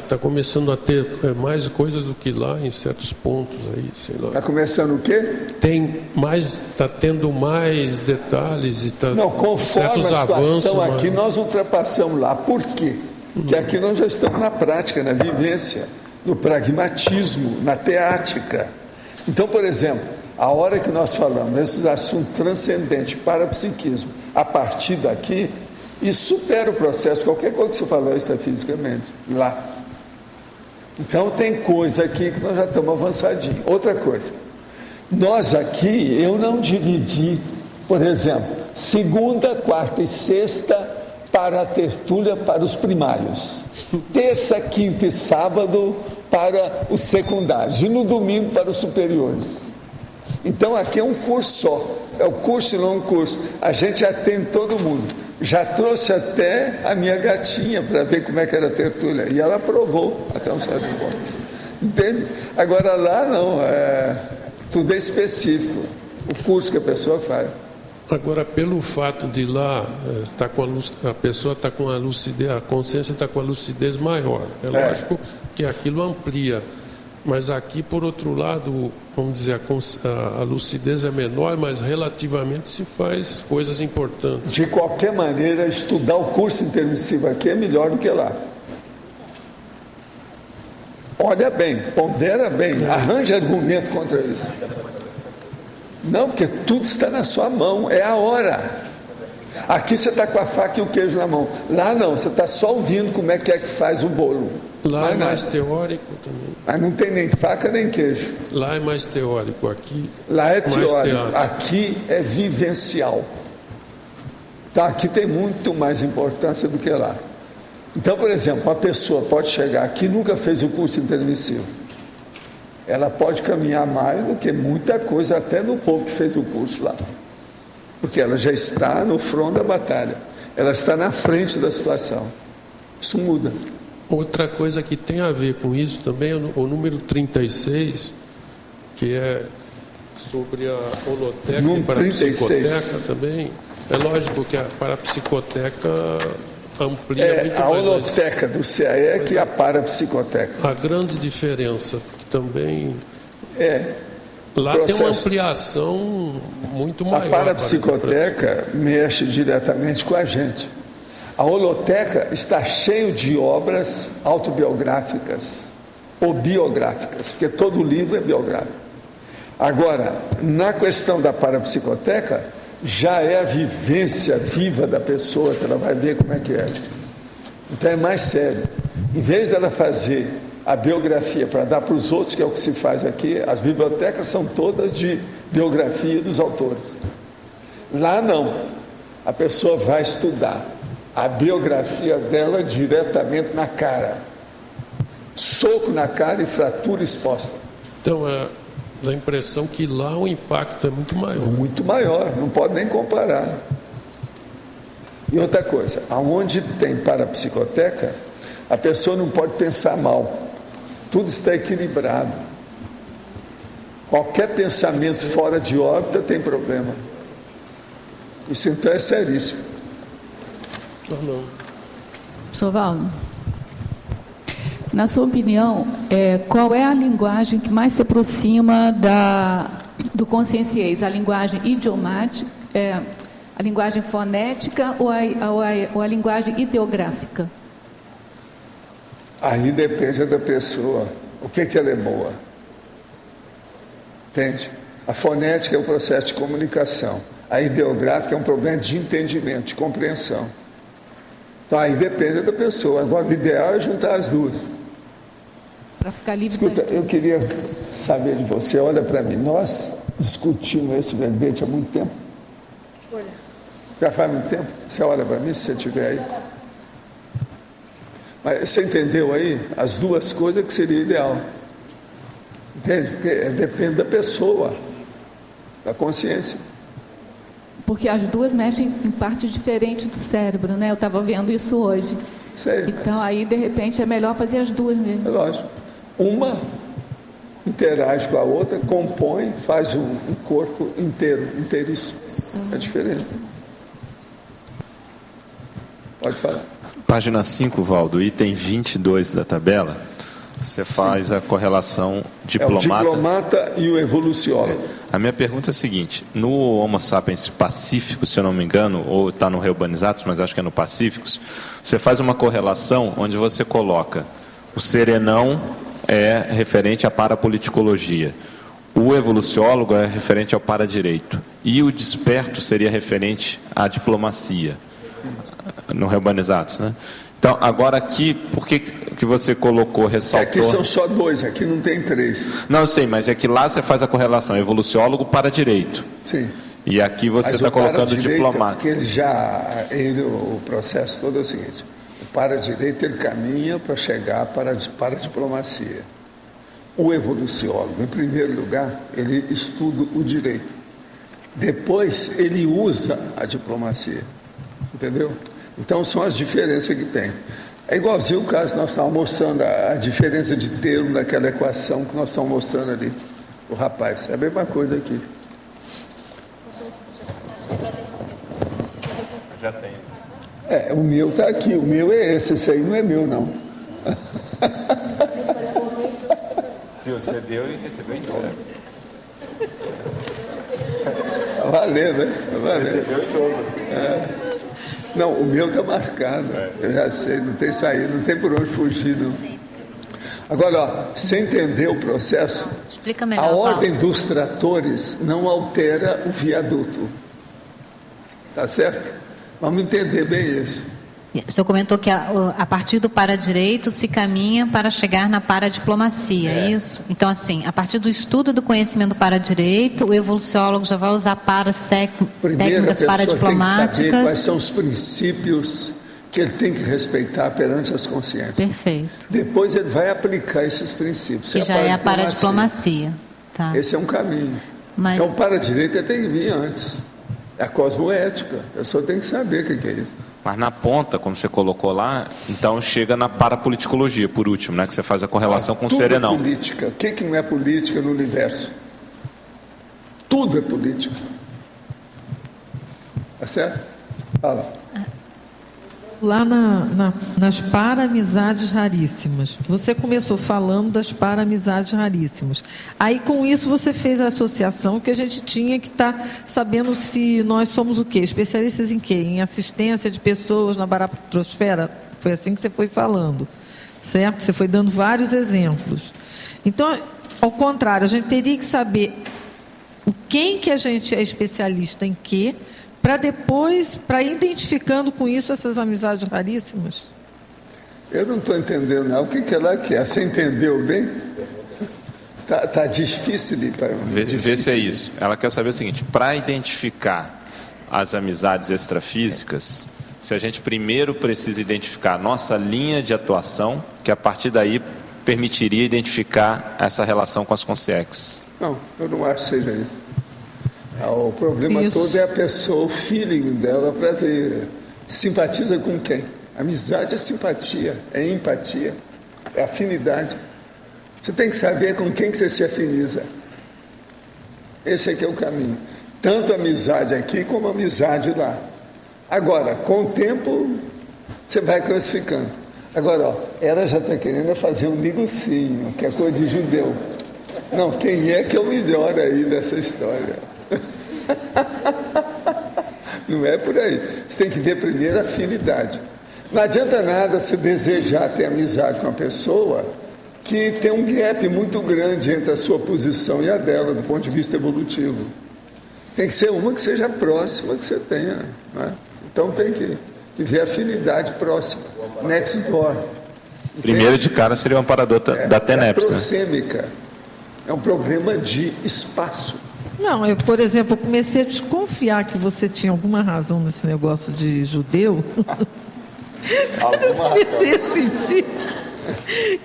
G: tá começando a ter mais coisas do que lá em certos pontos aí, sei lá.
B: Está começando o quê?
G: Está tendo mais detalhes e
B: Não, conforme
G: certos
B: a situação
G: avanços,
B: aqui, nós ultrapassamos lá. Por quê? Porque aqui nós já estamos na prática, na vivência, no pragmatismo, na teática. Então, por exemplo, a hora que nós falamos desses assuntos transcendentes para o psiquismo, a partir daqui, isso supera o processo, qualquer coisa que você falou extrafisicamente, lá. Então, tem coisa aqui que nós já estamos avançadinhos. Outra coisa, nós aqui, eu não dividi, por exemplo, segunda, quarta e sexta para a tertúlia para os primários, terça, quinta e sábado para os secundários e no domingo para os superiores. Então, aqui é um curso só, é o curso e não um curso. A gente atende todo mundo. Já trouxe até a minha gatinha para ver como é que era a tertúlia. E ela aprovou até um certo ponto. Entende? Agora lá não, tudo é específico. O curso que a pessoa faz.
G: Agora, pelo fato de lá a pessoa está com a lucidez, a consciência está com a lucidez maior. É lógico que aquilo amplia. Mas aqui, por outro lado, vamos dizer, a lucidez é menor, mas relativamente se faz coisas importantes.
B: De qualquer maneira, estudar o curso intermissivo aqui é melhor do que lá. Olha bem, pondera bem, arranja argumento contra isso. Não, porque tudo está na sua mão, é a hora. Aqui você está com a faca e o queijo na mão. Lá não, você está só ouvindo como é que faz o bolo.
G: Lá é mais teórico também.
B: Mas não tem nem faca nem queijo.
G: Lá é mais teórico, aqui
B: lá é
G: mais
B: teórico, aqui é vivencial. Então aqui tem muito mais importância do que lá. Então, por exemplo, uma pessoa pode chegar aqui e nunca fez o curso intermissivo. Ela pode caminhar mais do que muita coisa, até no povo que fez o curso lá. Porque ela já está no front da batalha. Ela está na frente da situação. Isso muda.
G: Outra coisa que tem a ver com isso também é o número 36, que é sobre a holoteca e parapsicoteca também. É lógico que a parapsicoteca amplia muito mais.
B: A holoteca do CAEC e a parapsicoteca.
G: A grande diferença também lá
B: processo.
G: tem uma ampliação muito maior.
B: A parapsicoteca mexe diretamente com a gente. A holoteca está cheio de obras autobiográficas ou biográficas, porque todo livro é biográfico. Agora, na questão da parapsicoteca, já é a vivência viva da pessoa, que ela vai ver como é que é. Então é mais sério. Em vez dela fazer a biografia para dar para os outros, que é o que se faz aqui, as bibliotecas são todas de biografia dos autores. Lá não. A pessoa vai estudar a biografia dela diretamente na cara. Soco na cara e fratura exposta.
G: Então, dá a impressão que lá o impacto é muito maior.
B: Muito maior, não pode nem comparar. E outra coisa, aonde tem parapsicoteca, a pessoa não pode pensar mal. Tudo está equilibrado. Qualquer pensamento fora de órbita tem problema. Isso então é seríssimo.
G: Não.
H: Professor Valdo, na sua opinião, qual é a linguagem que mais se aproxima do conscienciês? A linguagem idiomática, a linguagem fonética ou a linguagem ideográfica?
B: Aí depende da pessoa. O que ela é boa? Entende? A fonética é um processo de comunicação. A ideográfica é um problema de entendimento, de compreensão. Então aí depende da pessoa. Agora o ideal é juntar as duas.
H: Para ficar livre.
B: Escuta, eu queria saber de você, olha para mim, nós discutimos esse verbete há muito tempo. Já faz muito tempo? Você olha para mim, se você estiver aí. Mas você entendeu aí as duas coisas que seria ideal? Entende? Porque depende da pessoa, da consciência.
H: Porque as duas mexem em partes diferentes do cérebro, né? Eu estava vendo isso hoje.
B: Sei,
H: então aí, de repente, é melhor fazer as duas mesmo.
B: É lógico. Uma interage com a outra, compõe, faz um corpo inteiro, inteiríssimo. É diferente. Pode falar.
A: Página 5, Valdo, item 22 da tabela, você faz a correlação diplomata...
B: É o diplomata e o evoluciólogo.
A: A minha pergunta é a seguinte, no Homo sapiens Pacífico, se eu não me engano, ou está no Reurbanizatus, mas acho que é no Pacíficos, você faz uma correlação onde você coloca o serenão é referente à parapoliticologia, o evoluciólogo é referente ao paradireito, e o desperto seria referente à diplomacia. No Reurbanizatus, né? Então, agora aqui, por que você colocou, ressaltou...
B: Aqui são só dois, aqui não tem três.
A: Não, eu sei, mas é que lá você faz a correlação, evoluciólogo para direito.
B: Sim.
A: E aqui você está colocando diplomata.
B: Porque o processo todo é o seguinte, o para-direito ele caminha para chegar para a diplomacia. O evoluciólogo, em primeiro lugar, ele estuda o direito. Depois, ele usa a diplomacia. Entendeu? Então são as diferenças que tem. É igualzinho o caso que nós estávamos mostrando, a diferença de termo daquela equação que nós estamos mostrando ali. O rapaz, é a mesma coisa aqui.
A: Já tem.
B: O meu está aqui, o meu é esse aí não é meu não.
A: Você deu e recebeu em dobro.
B: Valeu, né? Valeu.
A: Recebeu em dobro.
B: Não, o meu está marcado. Eu já sei, não tem saída, não tem por onde fugir, não. Agora, ó, você entendeu o processo?
C: Explica melhor.
B: A ordem dos tratores não altera o viaduto. Tá certo? Vamos entender bem isso.
C: O senhor comentou que a partir do paradireito se caminha para chegar na paradiplomacia, é isso? Então, assim, a partir do estudo do conhecimento do paradireito, o evoluciólogo já vai usar técnicas paradiplomáticas.
B: Tem que saber quais são os princípios que ele tem que respeitar perante as consciências.
C: Perfeito.
B: Depois ele vai aplicar esses princípios.
C: Que já é a paradiplomacia. Tá.
B: Esse é um caminho.
C: Mas...
B: Então, o paradireito tem que vir antes. É a cosmoética. A pessoa tem que saber o que é isso.
A: Mas na ponta, como você colocou lá, então chega na parapoliticologia, por último, né? Que você faz a correlação com o serenão.
B: Tudo é política. O que não é política no universo? Tudo é política. Tá certo? Fala.
D: Lá nas para-amizades raríssimas. Você começou falando das para-amizades raríssimas. Aí, com isso, você fez a associação que a gente tinha que estar sabendo se nós somos o quê? Especialistas em quê? Em assistência de pessoas na baratrosfera? Foi assim que você foi falando, certo? Você foi dando vários exemplos. Então, ao contrário, a gente teria que saber quem que a gente é especialista em quê, para depois, para ir identificando com isso essas amizades raríssimas?
B: Eu não estou entendendo não. O que ela quer? Você entendeu bem? Tá difícil para
A: Vê se é isso. Ela quer saber o seguinte, para identificar as amizades extrafísicas, se a gente primeiro precisa identificar a nossa linha de atuação, que a partir daí permitiria identificar essa relação com as consciências.
B: Não, eu não acho que seja isso. O problema todo é a pessoa, o feeling dela para ver. Simpatiza com quem? Amizade é simpatia, é empatia, é afinidade. Você tem que saber com quem que você se afiniza. Esse aqui é o caminho. tanto amizade aqui como amizade lá. Agora, com o tempo, você vai classificando. Agora, ó, ela já está querendo fazer um negocinho, que é coisa de judeu. Não, quem é que é o melhor aí dessa história? Não é por aí. Você tem que ver primeiro a afinidade. Não adianta nada você desejar ter amizade com uma pessoa que tem um gap muito grande entre a sua posição e a dela, do ponto de vista evolutivo. Tem que ser uma que seja próxima que você tenha. Né? Então tem que ver a afinidade próxima. Next door.
A: Primeiro de cara seria o amparador da TENEPS.
B: É proxêmica. É um problema de espaço.
D: Não, eu, por exemplo, eu comecei a desconfiar que você tinha alguma razão nesse negócio de judeu. Eu comecei a sentir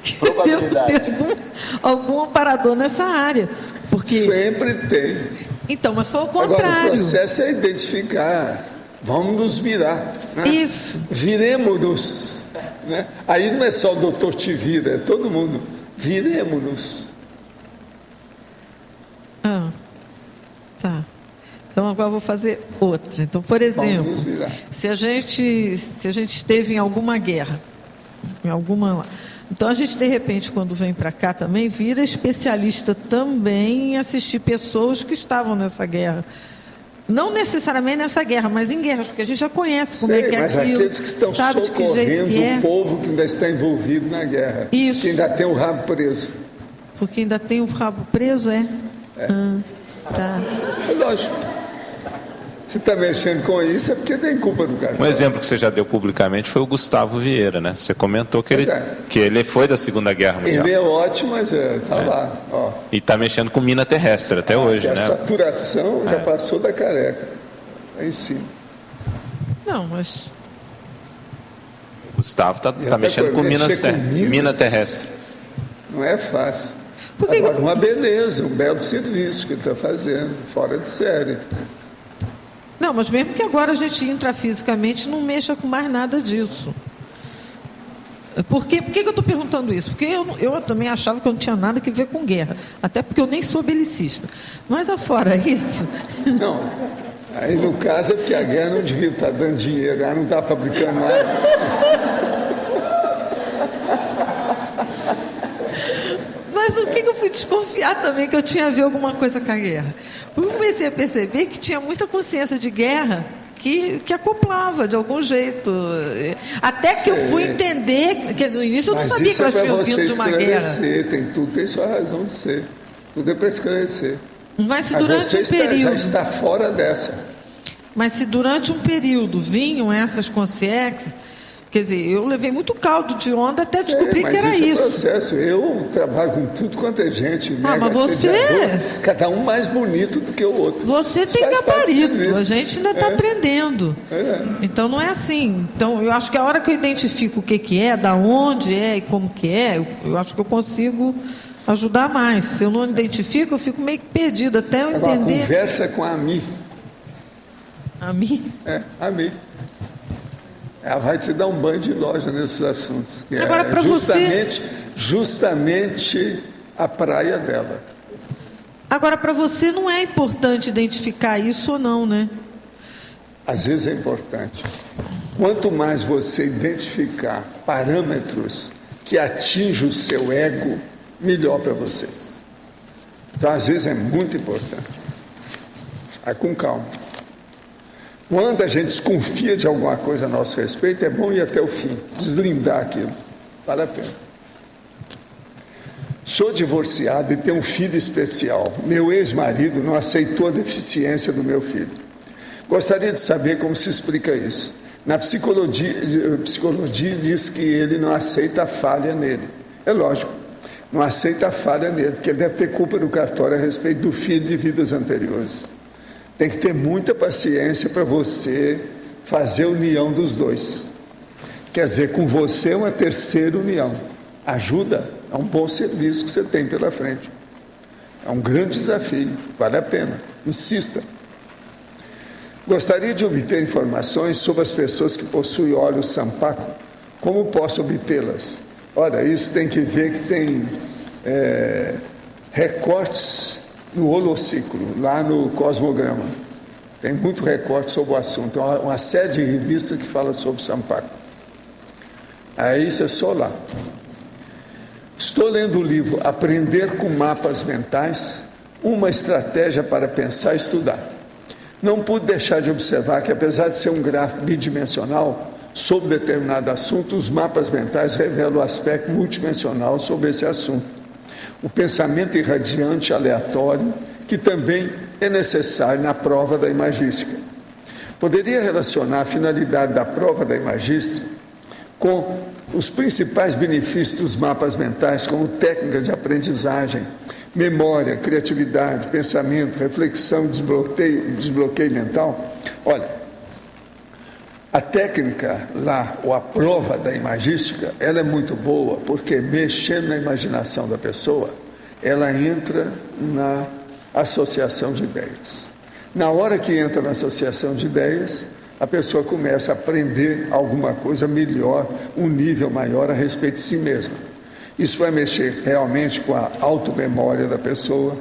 D: que deve ter algum amparador nessa área. Porque...
B: Sempre tem.
D: Então, mas foi o contrário.
B: Agora, o processo é identificar. Vamos nos virar. Né?
D: Isso.
B: Viremo-nos. Né? Aí não é só o doutor te vira, é todo mundo. Viremo-nos.
D: Ah, tá. Então agora eu vou fazer outra. Então, por exemplo, se a gente esteve em alguma guerra, então a gente de repente quando vem para cá também vira especialista também em assistir pessoas que estavam nessa guerra. Não necessariamente nessa guerra, mas em guerras, porque a gente já conhece como é que é
B: mas
D: aquilo.
B: Aqueles que estão socorrendo o povo que ainda está envolvido na guerra.
D: Isso.
B: Que ainda tem o rabo preso.
D: Porque ainda tem o rabo preso, é? Tá.
B: É lógico. Se está mexendo com isso é porque tem culpa do cara.
A: Um exemplo que você já deu publicamente foi o Gustavo Vieira, né? Você comentou que ele foi da Segunda Guerra Mundial.
B: Ele é ótimo, mas está lá. Ó.
A: E está mexendo com mina terrestre até hoje, né?
B: A saturação já passou da careca. Aí sim.
D: Não, mas...
A: O Gustavo está mexendo com mina terrestre.
B: Não é fácil. Agora, uma beleza, um belo serviço que ele está fazendo, fora de série.
D: Não, mas mesmo que agora a gente intrafisicamente não mexa com mais nada disso. Por que eu estou perguntando isso? Porque eu também achava que eu não tinha nada que ver com guerra. Até porque eu nem sou belicista. Mas afora isso...
B: Não, aí no caso é porque a guerra não devia estar dando dinheiro, ela não está fabricando nada.
D: Mas o que eu fui desconfiar também que eu tinha a ver alguma coisa com a guerra? Porque eu comecei a perceber que tinha muita consciência de guerra que acoplava de algum jeito. Até que eu fui entender, que no início eu não sabia que elas tinham vindo de uma guerra.
B: Tem sua razão de ser. Tudo é para esclarecer.
D: Mas se durante um período...
B: já está fora dessa.
D: Mas se durante um período vinham essas consciências... Quer dizer, eu levei muito caldo de onda até descobrir que era isso.
B: Processo. Eu trabalho com tudo quanto é gente.
D: Mas você...
B: Cada um mais bonito do que o outro.
D: Você tem gabarito, a gente ainda está aprendendo. Então não é assim. Então eu acho que a hora que eu identifico o que é, da onde é e como que é, eu acho que eu consigo ajudar mais. Se eu não identifico, eu fico meio perdida até eu entender.
B: Conversa com a Ami.
D: Ami?
B: A Ami. Ela vai te dar um banho de loja nesses assuntos.
D: Agora, para
B: justamente a praia dela.
D: Agora, para você não é importante identificar isso ou não, né?
B: Às vezes é importante. Quanto mais você identificar parâmetros que atingem o seu ego, melhor para você. Então, às vezes é muito importante. Vai com calma. Quando a gente desconfia de alguma coisa a nosso respeito, é bom ir até o fim, deslindar aquilo. Vale a pena. Sou divorciado e tenho um filho especial. Meu ex-marido não aceitou a deficiência do meu filho. Gostaria de saber como se explica isso. Na psicologia diz que ele não aceita a falha nele. É lógico, não aceita a falha nele, porque ele deve ter culpa no cartório a respeito do filho de vidas anteriores. Tem que ter muita paciência para você fazer a união dos dois. Quer dizer, com você é uma terceira união. Ajuda, é um bom serviço que você tem pela frente. É um grande desafio, vale a pena. Insista. Gostaria de obter informações sobre as pessoas que possuem olhos sampaco. Como posso obtê-las? Olha, isso tem que ver que tem recortes no holociclo, lá no cosmograma. Tem muito recorte sobre o assunto. Tem uma série de revistas que fala sobre Sampaio. Aí isso é só lá. Estou lendo o livro Aprender com Mapas Mentais, uma estratégia para pensar e estudar. Não pude deixar de observar que, apesar de ser um gráfico bidimensional sobre determinado assunto, os mapas mentais revelam o aspecto multidimensional sobre esse assunto. O pensamento irradiante aleatório, que também é necessário na prova da imagística. Poderia relacionar a finalidade da prova da imagística com os principais benefícios dos mapas mentais, como técnicas de aprendizagem, memória, criatividade, pensamento, reflexão, desbloqueio mental. Olha, a técnica lá, ou a prova da imagística, ela é muito boa, porque mexendo na imaginação da pessoa, ela entra na associação de ideias. Na hora que entra na associação de ideias, a pessoa começa a aprender alguma coisa melhor, um nível maior a respeito de si mesma. Isso vai mexer realmente com a automemória da pessoa,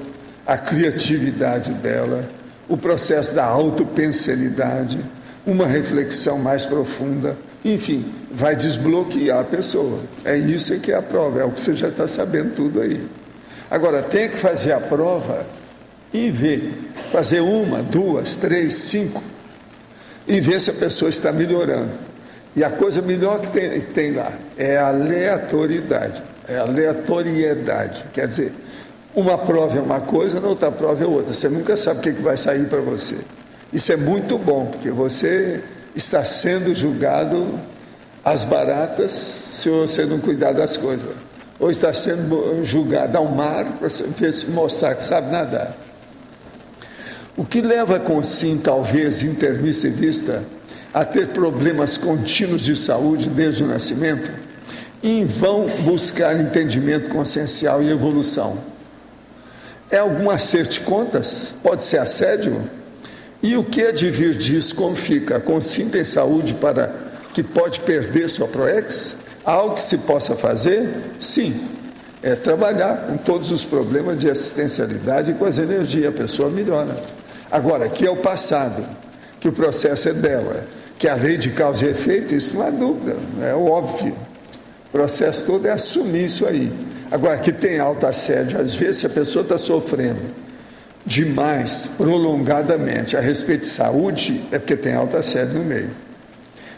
B: a criatividade dela, o processo da autopensenidade, uma reflexão mais profunda, enfim, vai desbloquear a pessoa. É isso que é a prova, é o que você já está sabendo tudo aí. Agora, tem que fazer a prova e ver, fazer 1, 2, 3, 5, e ver se a pessoa está melhorando. E a coisa melhor que tem lá é a aleatoriedade. É a aleatoriedade. Quer dizer, uma prova é uma coisa, na outra prova é outra. Você nunca sabe o que vai sair para você. Isso é muito bom, porque você está sendo julgado às baratas se você não cuidar das coisas. Ou está sendo julgado ao mar para ver se mostrar que sabe nadar. O que leva com sim, talvez, intermissivista, a ter problemas contínuos de saúde desde o nascimento, e em vão buscar entendimento consciencial e evolução. É algum acerto de contas? Pode ser assédio? E o que advir disso? Como fica? Consciente tem saúde para que pode perder sua proex? Há algo que se possa fazer? Sim. É trabalhar com todos os problemas de assistencialidade e com as energias. A pessoa melhora. Agora, que é o passado, que o processo é dela, que a lei de causa e efeito, isso não há dúvida, é óbvio. O processo todo é assumir isso aí. Agora, que tem autoassédio, às vezes, se a pessoa está sofrendo demais, prolongadamente, a respeito de saúde, é porque tem autoassédio no meio.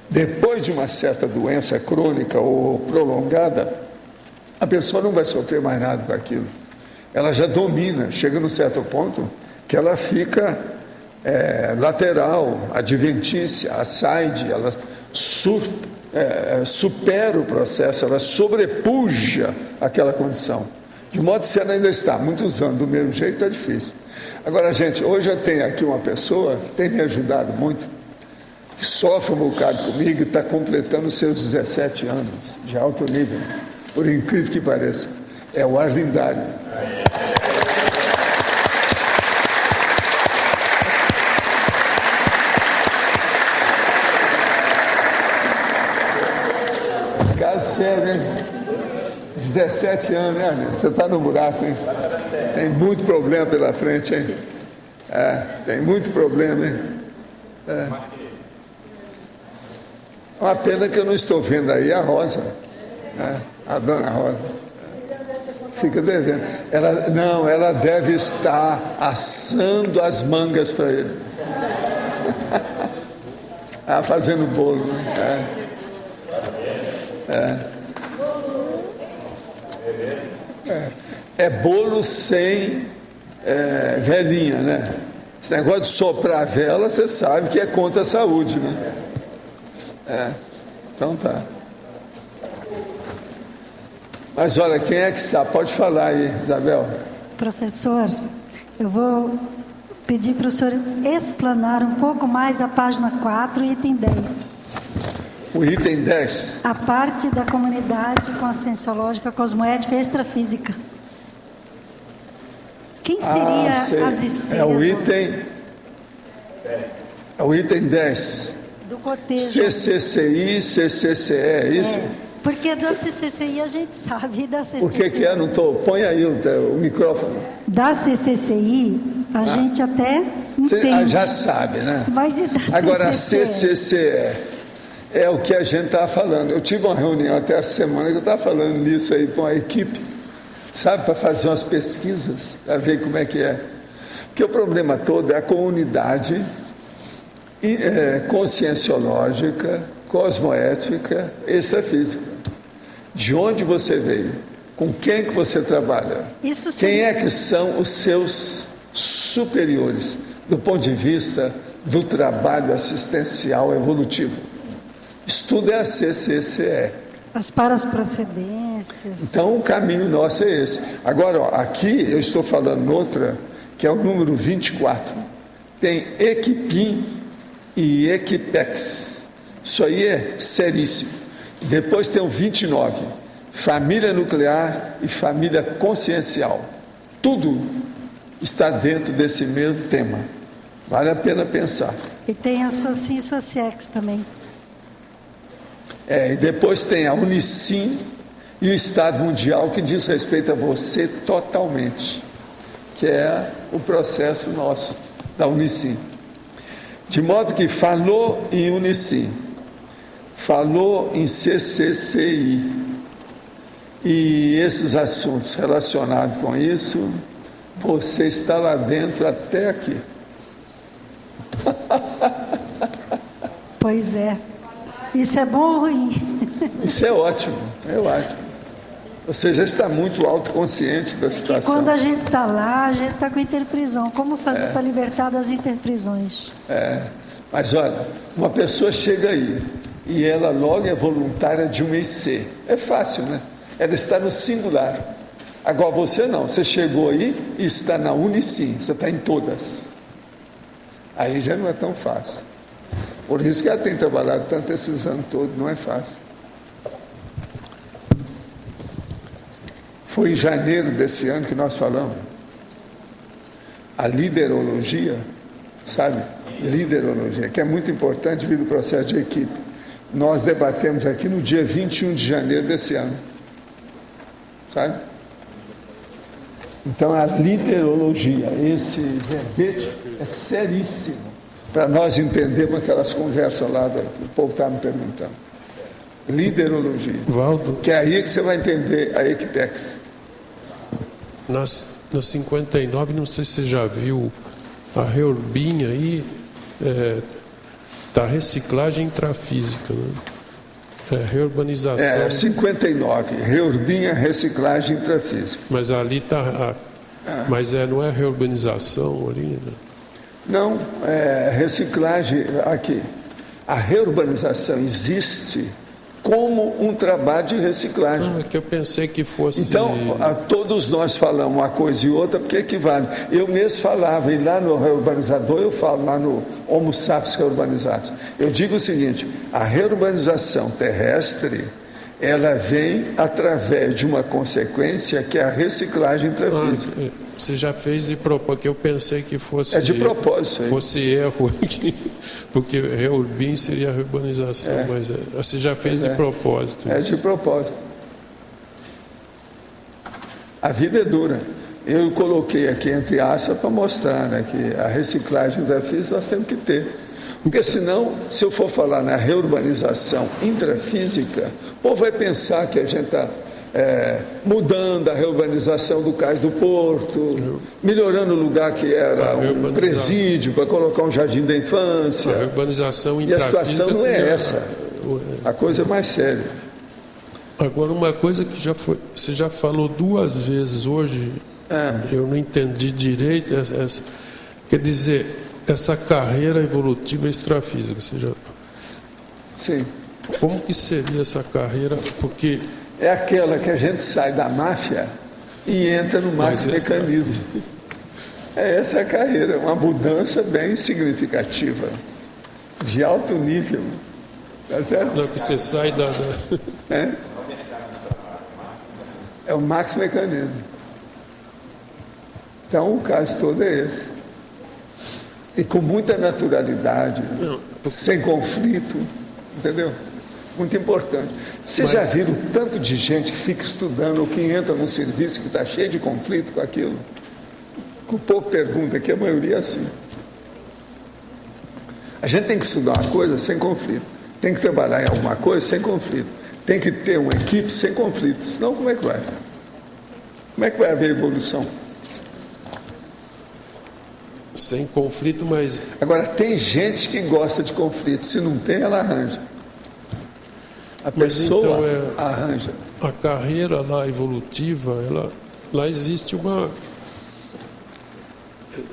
B: Depois de uma certa doença crônica ou prolongada, a pessoa não vai sofrer mais nada com aquilo. Ela já domina, chega num certo ponto que ela fica lateral, adventícia, aside, ela supera o processo, ela sobrepuja aquela condição. De modo que se ela ainda está muitos anos do mesmo jeito, está difícil. Agora, gente, hoje eu tenho aqui uma pessoa que tem me ajudado muito, que sofre um bocado comigo e está completando seus 17 anos de alto nível, por incrível que pareça. É o Arlindário. Caso sério, hein? 17 anos, né, gente? Você está no buraco, hein? Tem muito problema pela frente, hein? Tem muito problema, hein? Uma pena que eu não estou vendo aí a Rosa, a dona Rosa. Fica devendo. Ela deve estar assando as mangas para ele. Fazendo bolo, né? É bolo sem velhinha, né? Esse negócio de soprar a vela, você sabe que é contra a saúde, né? Então tá. Mas olha, quem é que está? Pode falar aí, Isabel.
I: Professor, eu vou pedir para o senhor explanar um pouco mais a página 4, item 10.
B: O item 10.
I: A parte da comunidade conscienciológica, cosmoética e extrafísica. Quem seria as ICs?
B: É o item 10.
I: Do cotejo.
B: CCCI, CCCE, é isso?
I: Porque da CCCI a gente sabe, da CCCI...
B: Por que é? Não estou... Põe aí o microfone.
I: Da CCCI, a gente até
B: Você
I: Entendo.
B: já sabe, né?
I: Mas e da
B: Agora, a
I: CCCE?
B: CCCE é o que a gente está falando. Eu tive uma reunião até essa semana que eu estava falando nisso aí com a equipe, sabe, para fazer umas pesquisas, para ver como é que é. Porque o problema todo é a comunidade conscienciológica, cosmoética, extrafísica. De onde você veio? Com quem que você trabalha?
I: Isso sim.
B: Quem é que são os seus superiores do ponto de vista do trabalho assistencial evolutivo? Isso tudo é a CCCE.
I: As procedências.
B: Então, o caminho nosso é esse. Agora, ó, aqui eu estou falando outra, que é o número 24. Tem Equipim e Equipex. Isso aí é seríssimo. Depois tem o 29. Família nuclear e família consciencial. Tudo está dentro desse mesmo tema. Vale a pena pensar.
I: E tem a Socin e Sociex também.
B: E depois tem a Unicim e o Estado Mundial, que diz respeito a você totalmente, que é o processo nosso da Unicim. De modo que falou em Unicim, falou em CCCI, e esses assuntos relacionados com isso, você está lá dentro até aqui.
I: Pois é. Isso é bom ou ruim?
B: Isso é ótimo, eu acho. Você já está muito autoconsciente da
I: E
B: situação.
I: quando a gente está lá, a gente está com interprisão. Como fazer para libertar das interprisões?
B: Mas olha, uma pessoa chega aí e ela logo é voluntária de uma IC. É fácil, né? Ela está no singular. Agora você não, você chegou aí e está na Unicim, você está em todas. Aí já não é tão fácil. Por isso que ela tem trabalhado tanto esses anos todos, não é fácil. Foi em janeiro desse ano que nós falamos. A liderologia, sabe? Liderologia, que é muito importante devido ao processo de equipe. Nós debatemos aqui no dia 21 de janeiro desse ano. Sabe? Então, a liderologia, esse verbete é seríssimo para nós entendermos aquelas conversas lá que o povo está me perguntando. Liderologia.
G: Valdo,
B: Que é aí que você vai entender a Equipex.
G: nas 59, não sei se você já viu a Reurbinha aí, da reciclagem intrafísica, né? Reurbanização.
B: 59, Reurbinha, reciclagem intrafísica.
G: Mas ali está. Mas não é reurbanização ali, né?
B: Não, reciclagem aqui. A reurbanização existe como um trabalho de reciclagem.
G: Não, é que eu pensei que fosse.
B: Então, todos nós falamos uma coisa e outra, porque equivale. Eu mesmo falava, e lá no Reurbanizador, eu falo lá no Homo Sapiens Reurbanizados. Eu digo o seguinte: a reurbanização terrestre, ela vem através de uma consequência que é a reciclagem intrafísica.
G: Você já fez de propósito, que eu pensei que fosse.
B: É de propósito.
G: Fosse erro aqui, porque Reurbin seria a reurbanização, mas você já fez de propósito.
B: É de propósito. A vida é dura. Eu coloquei aqui entre aspas para mostrar, né, que a reciclagem intrafísica nós temos que ter. Porque senão, se eu for falar na reurbanização intrafísica, o povo vai pensar que a gente está mudando a reurbanização do Cais do Porto, melhorando o lugar que era um presídio para colocar um jardim da infância.
G: A reurbanização
B: E a situação não é
G: seria
B: essa. A coisa é mais séria.
G: Agora, uma coisa que você já falou 2 vezes hoje, eu não entendi direito, quer dizer, essa carreira evolutiva extrafísica.
B: Sim.
G: Como que seria essa carreira? Porque
B: é aquela que a gente sai da máfia e entra no maximecanismo. Essa é a carreira, uma mudança bem significativa, de alto nível. Tá certo?
G: Não, que você sai da...
B: É o maximecanismo. Então, o caso todo é esse. E com muita naturalidade, sem conflito, entendeu? Muito importante. Vocês já viram o tanto de gente que fica estudando ou que entra num serviço que está cheio de conflito com aquilo? Que o povo pergunta, que a maioria é assim. A gente tem que estudar uma coisa sem conflito. Tem que trabalhar em alguma coisa sem conflito. Tem que ter uma equipe sem conflito. Senão, como é que vai? Como é que vai haver evolução?
G: Sem conflito, mas...
B: Agora, tem gente que gosta de conflito. Se não tem, ela arranja. A pessoa
G: então,
B: arranja.
G: A carreira lá evolutiva, lá existe uma...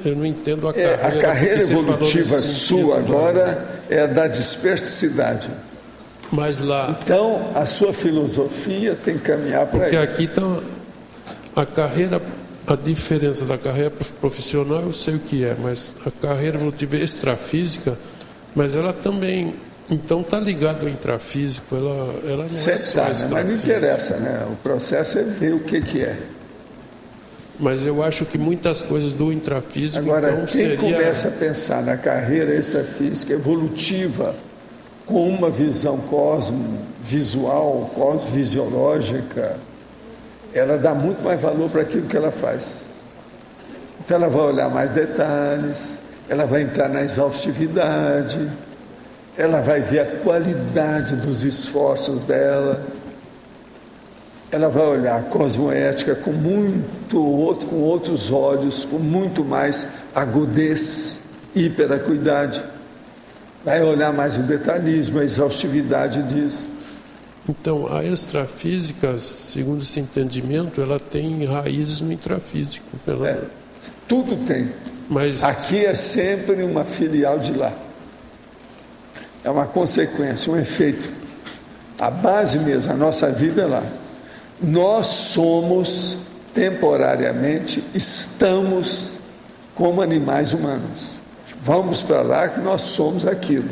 G: Eu não entendo a carreira.
B: A carreira evolutiva sua agora é a da desperticidade.
G: Mas lá...
B: Então, a sua filosofia tem que caminhar para aí.
G: Porque aqui está a carreira... A diferença da carreira profissional eu sei o que é, mas a carreira evolutiva extrafísica, mas ela também, então está ligado ao intrafísico, ela não é só extrafísica.
B: Mas não interessa, né? O processo é ver o que é.
G: Mas eu acho que muitas coisas do intrafísico,
B: agora,
G: então,
B: quem começa a pensar na carreira extrafísica evolutiva com uma visão cosmovisual, cosmovisiológica, ela dá muito mais valor para aquilo que ela faz. Então ela vai olhar mais detalhes, ela vai entrar na exaustividade, ela vai ver a qualidade dos esforços dela, ela vai olhar a cosmoética com outros olhos, com muito mais agudez, hiperacuidade, vai olhar mais o detalhismo, a exaustividade disso.
G: Então, a extrafísica, segundo esse entendimento, ela tem raízes no intrafísico.
B: Tudo tem.
G: Mas...
B: Aqui é sempre uma filial de lá. É uma consequência, um efeito. A base mesmo, a nossa vida é lá. Nós somos, temporariamente, estamos como animais humanos. Vamos para lá que nós somos aquilo.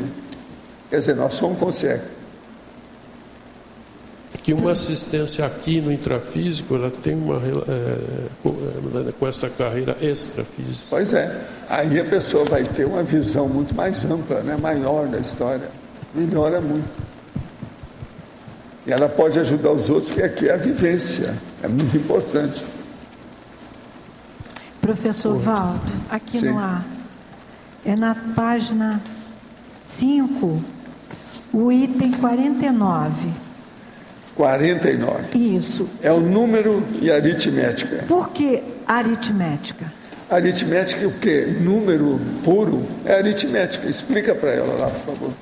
B: Quer dizer, nós somos conscientes.
G: Que uma assistência aqui no intrafísico, ela tem uma com essa carreira extrafísica.
B: Pois é, aí a pessoa vai ter uma visão muito mais ampla, né? Maior da história, melhora muito. E ela pode ajudar os outros, porque aqui é a vivência, é muito importante.
I: Professor Valdo, aqui
B: Sim.
I: no ar, é na página 5, o item 49.
B: 49.
I: Isso.
B: É o número e a aritmética.
I: Por que aritmética?
B: Aritmética é o quê? Número puro é aritmética. Explica para ela lá, por favor.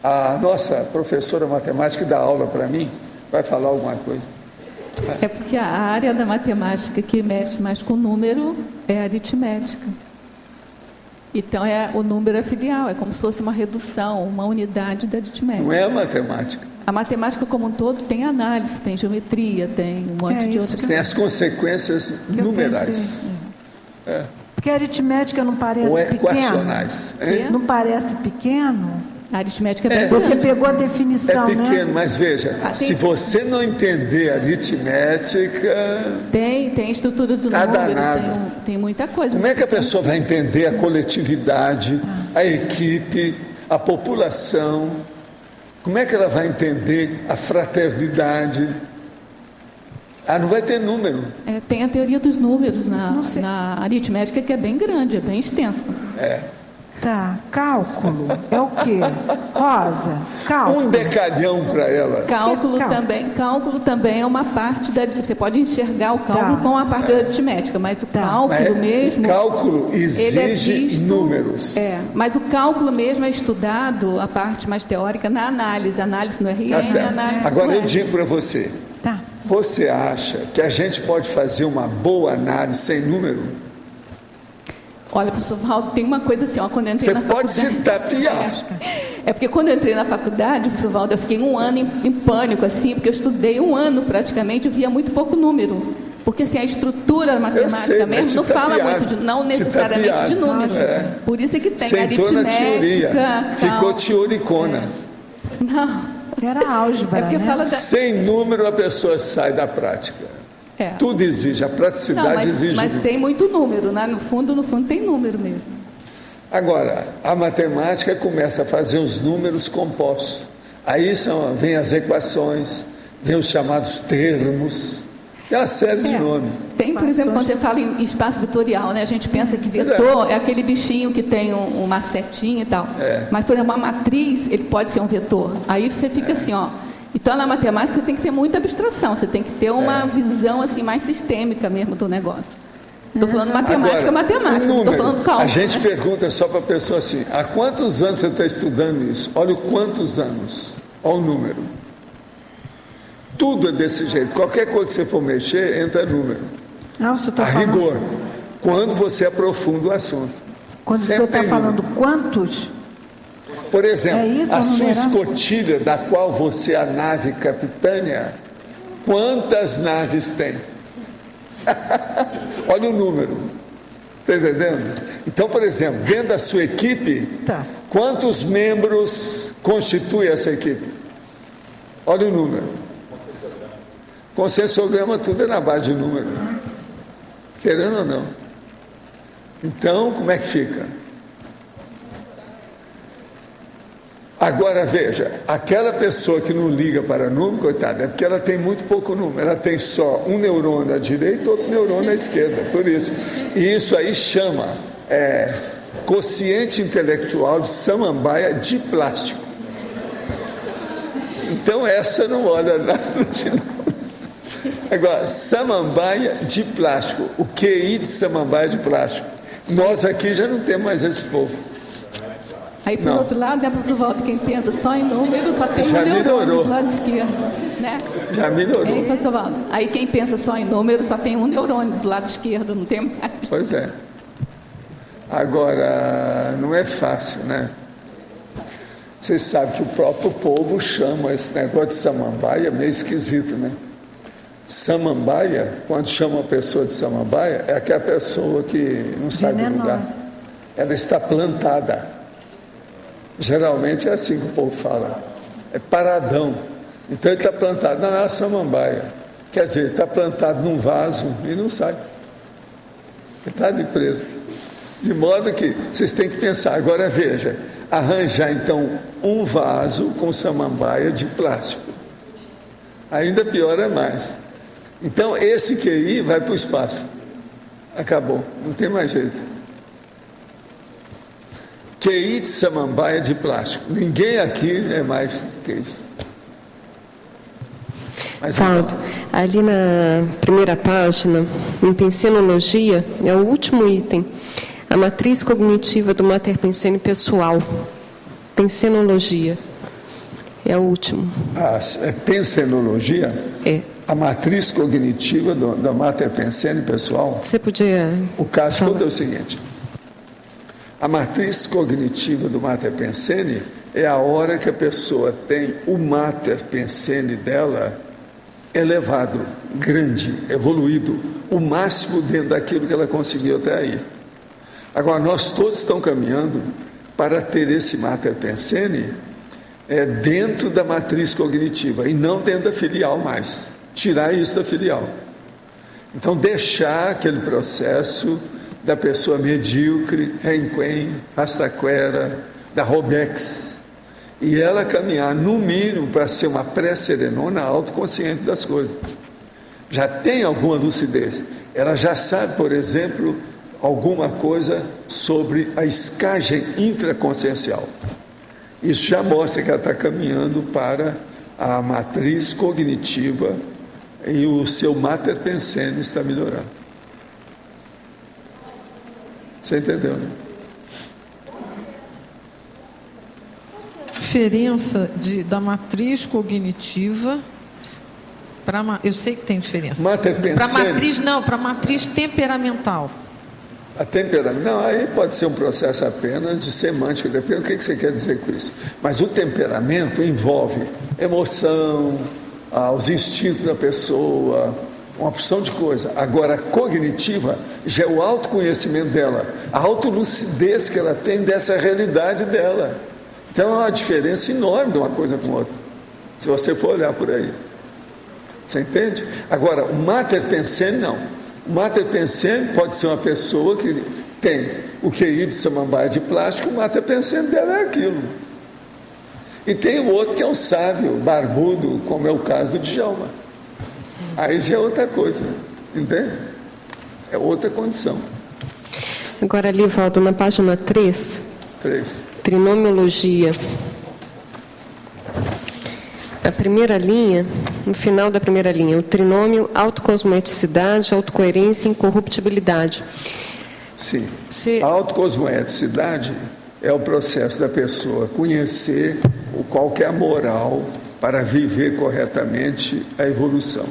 B: A nossa professora matemática que dá aula para mim vai falar alguma coisa.
H: É porque a área da matemática que mexe mais com número é aritmética. Então, o número é filial, é como se fosse uma redução, uma unidade da aritmética.
B: Não é a matemática.
H: A matemática como um todo tem análise, tem geometria, tem um monte de outras...
B: Tem as consequências numerais.
I: Porque a aritmética não parece
B: ou
I: pequeno.
B: equacionais.
I: Não parece pequeno?
H: A aritmética é bem
I: Você
H: grande.
I: pegou a definição,
B: É pequeno,
I: né?
B: mas veja, se você não entender aritmética...
H: Tem estrutura do
B: tá
H: número,
B: danado.
H: tem muita coisa.
B: Como é que a pessoa vai entender a coletividade, a equipe, a população? Como é que ela vai entender a fraternidade? Não vai ter número.
H: Tem a teoria dos números na aritmética, que é bem grande, é bem extensa.
I: Tá, cálculo é o quê? Rosa, cálculo.
B: Um decalhão para ela.
H: Cálculo também é uma parte da... Você pode enxergar o cálculo com a parte da aritmética, mas o cálculo mesmo...
B: O cálculo exige números.
H: Mas o cálculo mesmo é estudado, a parte mais teórica, na análise. Análise no RN, análise
B: Agora
H: no
B: eu
H: R.
B: digo para você. Você acha que a gente pode fazer uma boa análise sem número?
H: Olha, professor Valdo, tem uma coisa assim, quando eu entrei na faculdade...
B: Você pode se tapear.
H: É porque quando eu entrei na faculdade, professor Valdo, eu fiquei um ano em pânico, assim, porque eu estudei um ano praticamente, eu via muito pouco número. Porque assim, a estrutura matemática mesmo não fala muito não necessariamente de números. Por isso é que tem
B: aritmética. Na teoria, ficou teoricona.
H: Não.
I: Era álgebra,
H: porque
I: né?
B: Sem número a pessoa sai da prática. Tudo exige, a praticidade exige.
H: Mas tem muito número, né? No fundo tem número mesmo.
B: Agora, a matemática começa a fazer os números compostos. Aí vem as equações, vem os chamados termos, tem uma série de nomes.
H: tem, por exemplo, quando você fala em espaço vetorial, né? A gente pensa que vetor é aquele bichinho que tem uma setinha e tal. Mas, por exemplo, uma matriz, ele pode ser um vetor. Aí você fica assim, ó. Então, na matemática, você tem que ter muita abstração. Você tem que ter uma visão assim mais sistêmica mesmo do negócio. Estou falando matemática, matemática. Não estou falando cálculo.
B: A gente pergunta só para a pessoa assim, há quantos anos você está estudando isso? Olha o quantos anos. Olha o número. Tudo é desse jeito. Qualquer coisa que você for mexer, entra número.
I: Não, você está
B: a rigor. Quando você aprofunda o assunto.
I: Quando você está falando quantos?
B: Por exemplo, a sua escotilha, da qual você é a nave capitânia, quantas naves tem? Olha o número. Está entendendo? Então, por exemplo, dentro da sua equipe, quantos membros constitui essa equipe? Olha o número. Consensograma, tudo é na base de número. Querendo ou não. Então, como é que fica? Agora veja, aquela pessoa que não liga para número, coitada, é porque ela tem muito pouco número. Ela tem só um neurônio à direita e outro neurônio à esquerda, por isso. E isso aí chama quociente intelectual de samambaia de plástico. Então essa não olha nada de novo. Agora, samambaia de plástico, o QI de samambaia de plástico. Nós aqui já não temos mais esse povo.
H: Aí, por outro lado, né, professor Waldo, quem pensa só em número, só tem um neurônio do lado esquerdo. Né?
B: Já melhorou.
H: Aí, professor Waldo, aí quem pensa só em número, só tem um neurônio do lado esquerdo, não tem mais.
B: Pois é. Agora, não é fácil, né? Vocês sabem que o próprio povo chama esse negócio de samambaia meio esquisito, né? Samambaia, quando chama uma pessoa de samambaia, é aquela pessoa que não sai do lugar. Ela está plantada. Geralmente é assim que o povo fala. É paradão. Então ele está plantado na samambaia. Quer dizer, ele está plantado num vaso e não sai. Ele está ali preso. De modo que vocês têm que pensar. Agora veja, arranjar então um vaso com samambaia de plástico. Ainda piora mais. Então esse QI vai para o espaço. Acabou, não tem mais jeito. QI de samambaia de plástico. Ninguém aqui é mais que isso.
J: Valdo, ali na primeira página, em pensenologia, é o último item. A matriz cognitiva do Mater Pensene pessoal. Pensenologia. É o último.
B: É pensenologia?
J: É.
B: A matriz cognitiva da Mater Pensene pessoal?
J: Você podia...
B: O caso todo é o seguinte. A matriz cognitiva do Mater Pensene é a hora que a pessoa tem o Mater Pensene dela elevado, grande, evoluído, o máximo dentro daquilo que ela conseguiu até aí. Agora, nós todos estamos caminhando para ter esse Mater Pensene dentro da matriz cognitiva e não dentro da filial mais. Tirar isso da filial. Então, deixar aquele processo da pessoa medíocre, renquen, rastaquera, da Robex, e ela caminhar, no mínimo, para ser uma pré-serenona autoconsciente das coisas. Já tem alguma lucidez. Ela já sabe, por exemplo, alguma coisa sobre a escagem intraconsciencial. Isso já mostra que ela está caminhando para a matriz cognitiva e o seu Mater Pensene está melhorando. Você entendeu, né?
D: Diferença da matriz cognitiva para... Eu sei que tem diferença.
B: Mater Pensene.
D: Para matriz, não, para matriz temperamental.
B: A temperamento, não, aí pode ser um processo apenas de semântica, depende do que você quer dizer com isso. Mas o temperamento envolve emoção, os instintos da pessoa, uma opção de coisa. Agora, a cognitiva já é o autoconhecimento dela, a autolucidez que ela tem dessa realidade dela. Então, é uma diferença enorme de uma coisa com outra, se você for olhar por aí. Você entende? Agora, o Mater Pensene, não. O Mater Pensene pode ser uma pessoa que tem o QI de samambaia de plástico, o Mater Pensene dela é aquilo. E tem o outro que é um sábio, barbudo, como é o caso do Djalma. Aí já é outra coisa, entende? É outra condição.
J: Agora, Livaldo, na página 3, trinomiologia. A primeira linha, no final da primeira linha, o trinômio, autocosmoeticidade, autocoerência e incorruptibilidade.
B: Sim. A autocosmoeticidade é o processo da pessoa conhecer qual que é a moral para viver corretamente a evolução.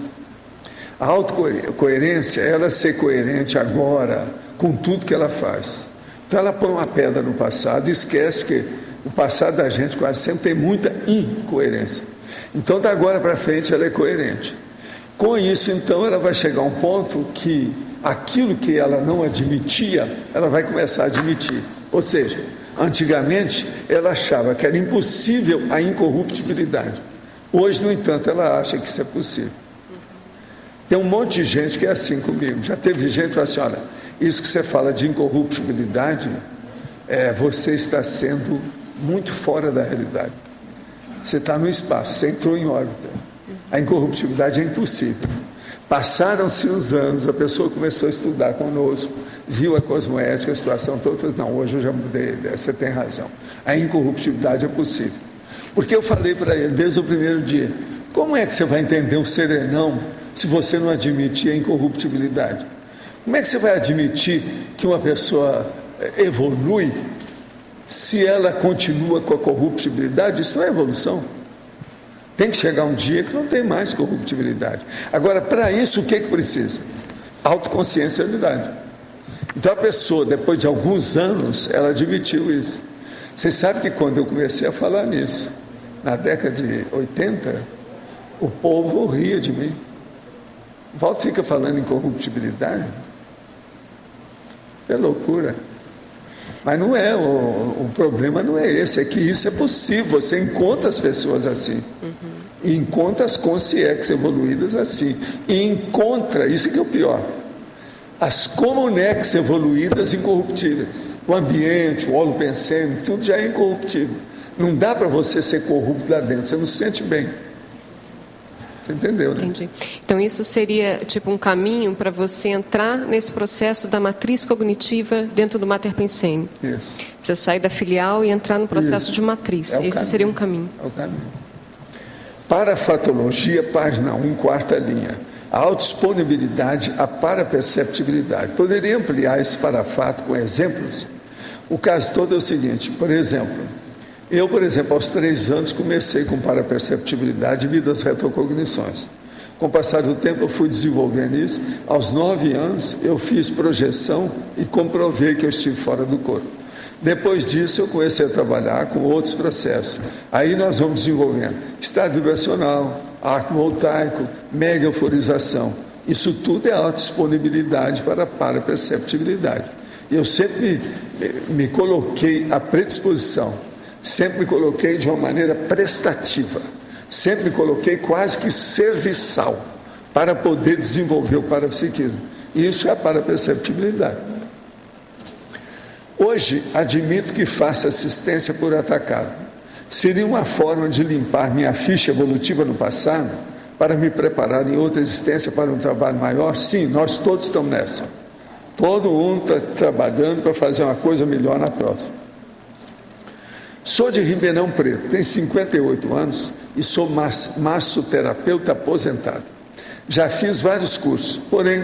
B: A autocoerência é ela ser coerente agora com tudo que ela faz. Então ela põe uma pedra no passado e esquece que o passado da gente quase sempre tem muita incoerência. Então, da agora para frente, ela é coerente. Com isso, então, ela vai chegar a um ponto que aquilo que ela não admitia, ela vai começar a admitir. Ou seja, antigamente, ela achava que era impossível a incorruptibilidade. Hoje, no entanto, ela acha que isso é possível. Tem um monte de gente que é assim comigo. Já teve gente que fala assim, olha, isso que você fala de incorruptibilidade, você está sendo muito fora da realidade. Você está no espaço, você entrou em órbita. A incorruptibilidade é impossível. Passaram-se os anos, a pessoa começou a estudar conosco, viu a cosmoética, a situação toda, falou, não, hoje eu já mudei, você tem razão. A incorruptibilidade é possível. Porque eu falei para ele desde o primeiro dia, como é que você vai entender o serenão se você não admitir a incorruptibilidade? Como é que você vai admitir que uma pessoa evolui se ela continua com a corruptibilidade? Isso não é evolução. Tem que chegar um dia que não tem mais corruptibilidade. Agora, para isso, o que precisa? Autoconsciencialidade. Então, a pessoa, depois de alguns anos, ela admitiu isso. Vocês sabem que quando eu comecei a falar nisso, na década de 80, o povo ria de mim. O Valdo fica falando em corruptibilidade. É loucura. Mas não é, o problema não é esse, é que isso é possível, você encontra as pessoas assim, e encontra as consciências evoluídas assim, e encontra, isso que é o pior, as comunex evoluídas incorruptíveis, o ambiente, o holopensene, tudo já é incorruptível, não dá para você ser corrupto lá dentro, você não se sente bem. Você entendeu, né?
J: Entendi. Então, isso seria tipo um caminho para você entrar nesse processo da matriz cognitiva dentro do Mater Pensene.
B: Isso.
J: Você sair da filial e entrar no processo
B: Isso.
J: de matriz.
B: Esse
J: caminho. Seria um caminho.
B: É o caminho. Parafatologia, página 1, quarta linha. A autodisponibilidade, a paraperceptibilidade. Poderia ampliar esse parafato com exemplos? O caso todo é o seguinte, por exemplo, eu, aos 3 anos, comecei com paraperceptibilidade devido às retrocognições. Com o passar do tempo, eu fui desenvolvendo isso. Aos 9 anos, eu fiz projeção e comprovei que eu estive fora do corpo. Depois disso, eu comecei a trabalhar com outros processos. Aí nós vamos desenvolvendo estado vibracional, arco voltaico, mega euforização. Isso tudo é autodisponibilidade para a paraperceptibilidade. E eu sempre me coloquei à predisposição. Sempre me coloquei de uma maneira prestativa, sempre me coloquei quase que serviçal para poder desenvolver o parapsiquismo. E isso é a paraperceptibilidade. Hoje, admito que faça assistência por atacado. Seria uma forma de limpar minha ficha evolutiva no passado para me preparar em outra existência para um trabalho maior? Sim, nós todos estamos nessa. Todo mundo está trabalhando para fazer uma coisa melhor na próxima. Sou de Ribeirão Preto, tenho 58 anos e sou massoterapeuta aposentado. Já fiz vários cursos, porém,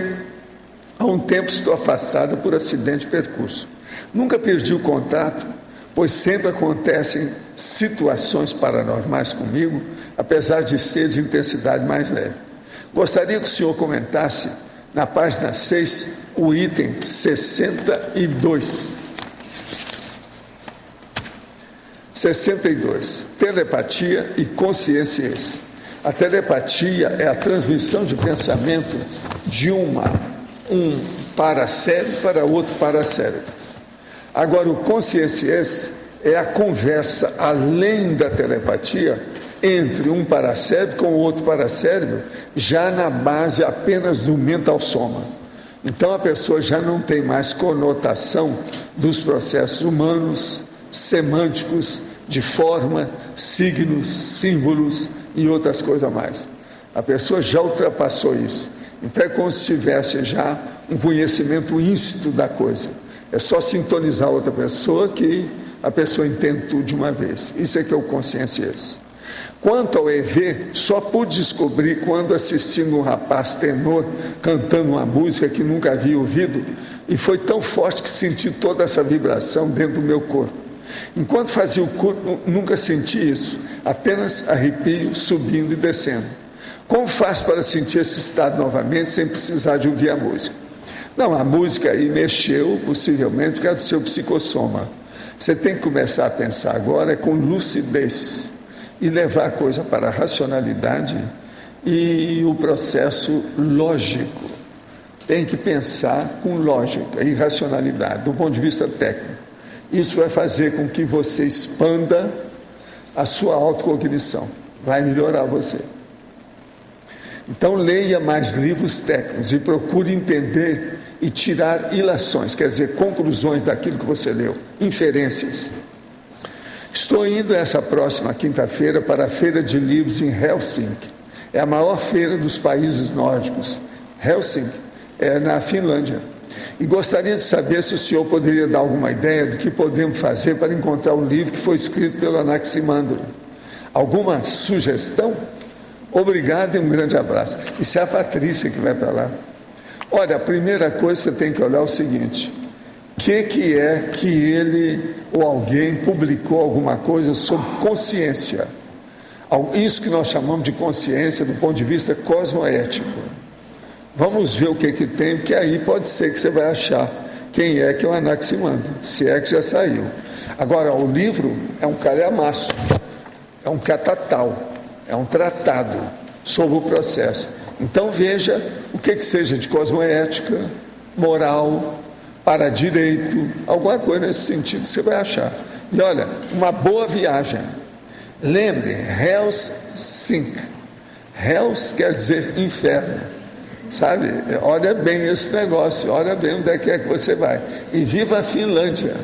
B: há um tempo estou afastada por acidente de percurso. Nunca perdi o contato, pois sempre acontecem situações paranormais comigo, apesar de ser de intensidade mais leve. Gostaria que o senhor comentasse, na página 6, o item 62. 62. Telepatia e consciência. A telepatia é a transmissão de pensamento de um paracérebro para outro paracérebro. Agora, o consciência é a conversa além da telepatia entre um paracérebro com o outro paracérebro, já na base apenas do mental soma. Então, a pessoa já não tem mais conotação dos processos humanos, semânticos, de forma, signos, símbolos e outras coisas mais. A pessoa já ultrapassou isso. Então é como se tivesse já um conhecimento íncito da coisa. É só sintonizar outra pessoa que a pessoa entende tudo de uma vez. Isso é que é o consciência. Quanto ao EV, só pude descobrir quando assistindo um rapaz tenor cantando uma música que nunca havia ouvido, e foi tão forte que senti toda essa vibração dentro do meu corpo. Enquanto fazia o culto, nunca senti isso, apenas arrepio subindo e descendo. Como faço para sentir esse estado novamente sem precisar de ouvir a música? Não, a música aí mexeu, possivelmente, por causa do seu psicossoma. Você tem que começar a pensar agora com lucidez e levar a coisa para a racionalidade e o processo lógico. Tem que pensar com lógica e racionalidade, do ponto de vista técnico. Isso vai fazer com que você expanda a sua autocognição. Vai melhorar você. Então, leia mais livros técnicos e procure entender e tirar ilações, quer dizer, conclusões daquilo que você leu, inferências. Estou indo essa próxima quinta-feira para a Feira de Livros em Helsinki. É a maior feira dos países nórdicos. Helsinki é na Finlândia. E gostaria de saber se o senhor poderia dar alguma ideia do que podemos fazer para encontrar o livro que foi escrito pelo Anaximandro. Alguma sugestão? Obrigado e um grande abraço. Isso é a Patrícia que vai para lá. Olha, a primeira coisa que você tem que olhar é o seguinte: o que é que ele ou alguém publicou alguma coisa sobre consciência? Isso que nós chamamos de consciência do ponto de vista cosmoético. Vamos ver o que tem, porque aí pode ser que você vai achar quem é que é o Anaximandro, se é que já saiu. Agora, o livro é um calhamaço, é um catatal, é um tratado sobre o processo. Então veja o que seja de cosmoética, moral, para direito, alguma coisa nesse sentido você vai achar. E olha, uma boa viagem. Lembre, Helsinki. Hels quer dizer inferno. Sabe? Olha bem esse negócio, olha bem onde é que você vai. E viva a Finlândia.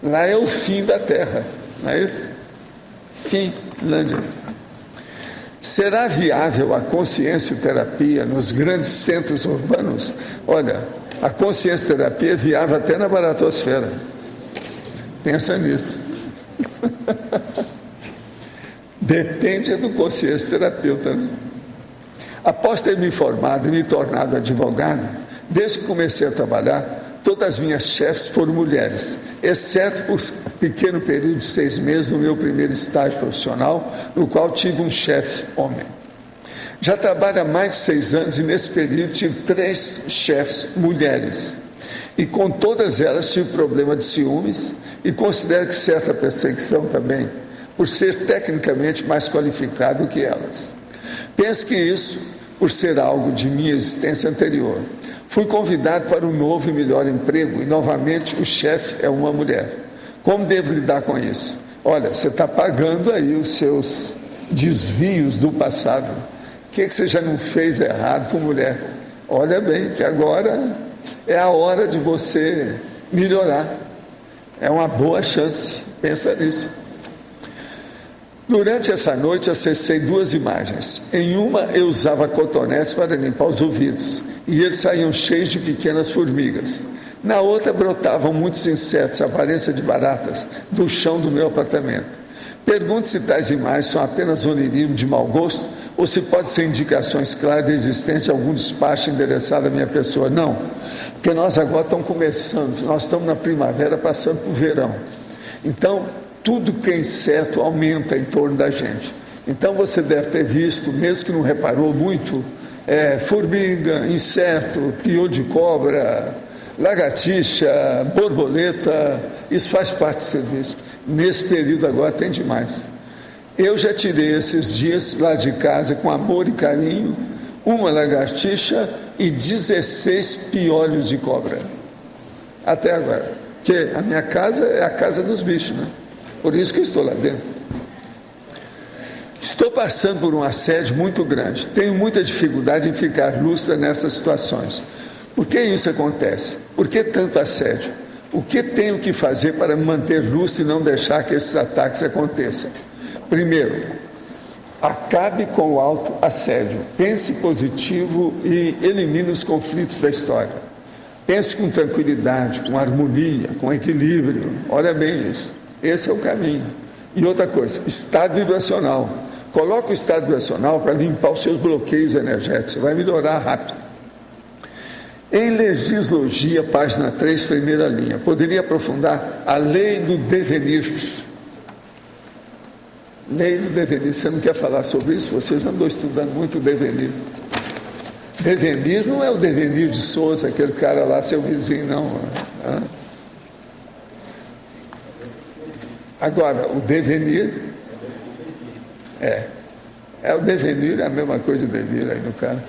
B: Lá é o fim da Terra, não é isso? Finlândia. Será viável a consciencioterapia nos grandes centros urbanos? Olha, a consciencioterapia é viável até na baratosfera. Pensa nisso. Depende do consciencioterapeuta, né? Após ter me formado e me tornado advogado, desde que comecei a trabalhar, todas as minhas chefes foram mulheres, exceto por um pequeno período de 6 meses no meu primeiro estágio profissional, no qual tive um chefe homem. Já trabalho há mais de 6 anos e nesse período tive 3 chefes mulheres. E com todas elas tive problema de ciúmes e considero que certa perseguição também, por ser tecnicamente mais qualificado que elas. Penso que isso, por ser algo de minha existência anterior. Fui convidado para um novo e melhor emprego e, novamente, o chefe é uma mulher. Como devo lidar com isso? Olha, você está pagando aí os seus desvios do passado. O que você já não fez errado com mulher? Olha bem, que agora é a hora de você melhorar. É uma boa chance. Pensa nisso. Durante essa noite, acessei 2 imagens. Em uma, eu usava cotonetes para limpar os ouvidos, e eles saíam cheios de pequenas formigas. Na outra, brotavam muitos insetos, aparência de baratas, do chão do meu apartamento. Pergunto se tais imagens são apenas onirismo de mau gosto, ou se pode ser indicações claras da existência de algum despacho endereçado à minha pessoa. Não, porque nós agora estamos começando, nós estamos na primavera, passando para o verão. Então, tudo que é inseto aumenta em torno da gente. Então você deve ter visto, mesmo que não reparou muito, formiga, inseto, piolho de cobra, lagartixa, borboleta, isso faz parte do serviço. Nesse período agora tem demais. Eu já tirei esses dias lá de casa com amor e carinho, uma lagartixa e 16 piolhos de cobra. Até agora. Porque a minha casa é a casa dos bichos, né? Por isso que eu estou lá dentro. Estou passando por um assédio muito grande. Tenho muita dificuldade em ficar lúcida nessas situações. Por que isso acontece? Por que tanto assédio? O que tenho que fazer para me manter lúcido e não deixar que esses ataques aconteçam? Primeiro, Acabe com o autoassédio. Pense positivo e elimine os conflitos da história. Pense com tranquilidade, com harmonia, com equilíbrio. Olha bem isso. Esse é o caminho. E outra coisa, estado vibracional. Coloque o estado vibracional para limpar os seus bloqueios energéticos. Você vai melhorar rápido. Em Legislogia, página 3, primeira linha. Poderia aprofundar a lei do devenir. Lei do devenir. Você não quer falar sobre isso? Você já andou estudando muito o devenir. Devenir não é o Devenir de Souza, aquele cara lá, seu vizinho, não. Agora, o devenir é o devenir, é a mesma coisa do devir aí no caso.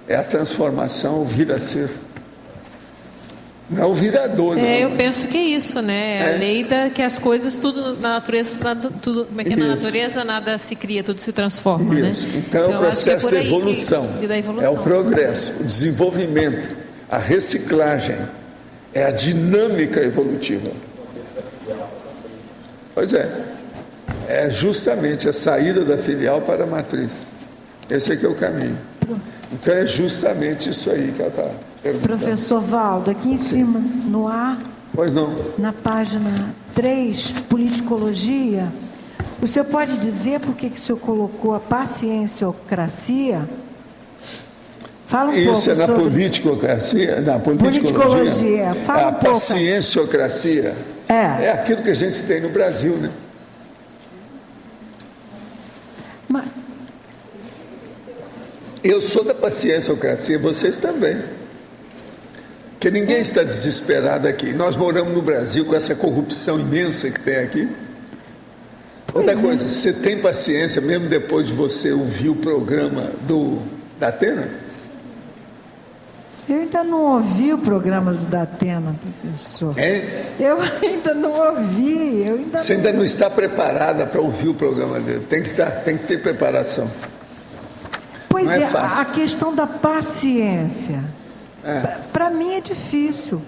B: É a transformação, o vir a ser. Não o virador, não.
D: Eu penso que é isso, né? A lei que as coisas, tudo na natureza, como é que na natureza nada se cria, tudo se transforma,
B: isso.
D: né?
B: Então é o processo da evolução. É o progresso, o desenvolvimento, a reciclagem, é a dinâmica evolutiva. Pois é justamente a saída da filial para a matriz. Esse aqui é o caminho. Então é justamente isso aí que ela está perguntando.
K: Professor Valdo, aqui em cima, no ar,
B: pois não.
K: Na página 3, politicologia, o senhor pode dizer por que o senhor colocou a pacienciocracia? Fala um pouco.
B: Isso é na
K: sobre...
B: politicocracia, na politicologia.
K: Fala um pouco.
B: A pacienciocracia é aquilo que a gente tem no Brasil, né?
K: Mas...
B: Eu sou da pacienciocracia, vocês também. Porque ninguém está desesperado aqui. Nós moramos no Brasil com essa corrupção imensa que tem aqui. Outra coisa, você tem paciência mesmo depois de você ouvir o programa da Atena?
K: Eu ainda não ouvi o programa do Datena, professor. Eu ainda não ouvi.
B: Você ainda não está preparada para ouvir o programa dele. Tem que ter preparação.
K: Pois
B: não é fácil.
K: A questão da paciência, para mim é difícil.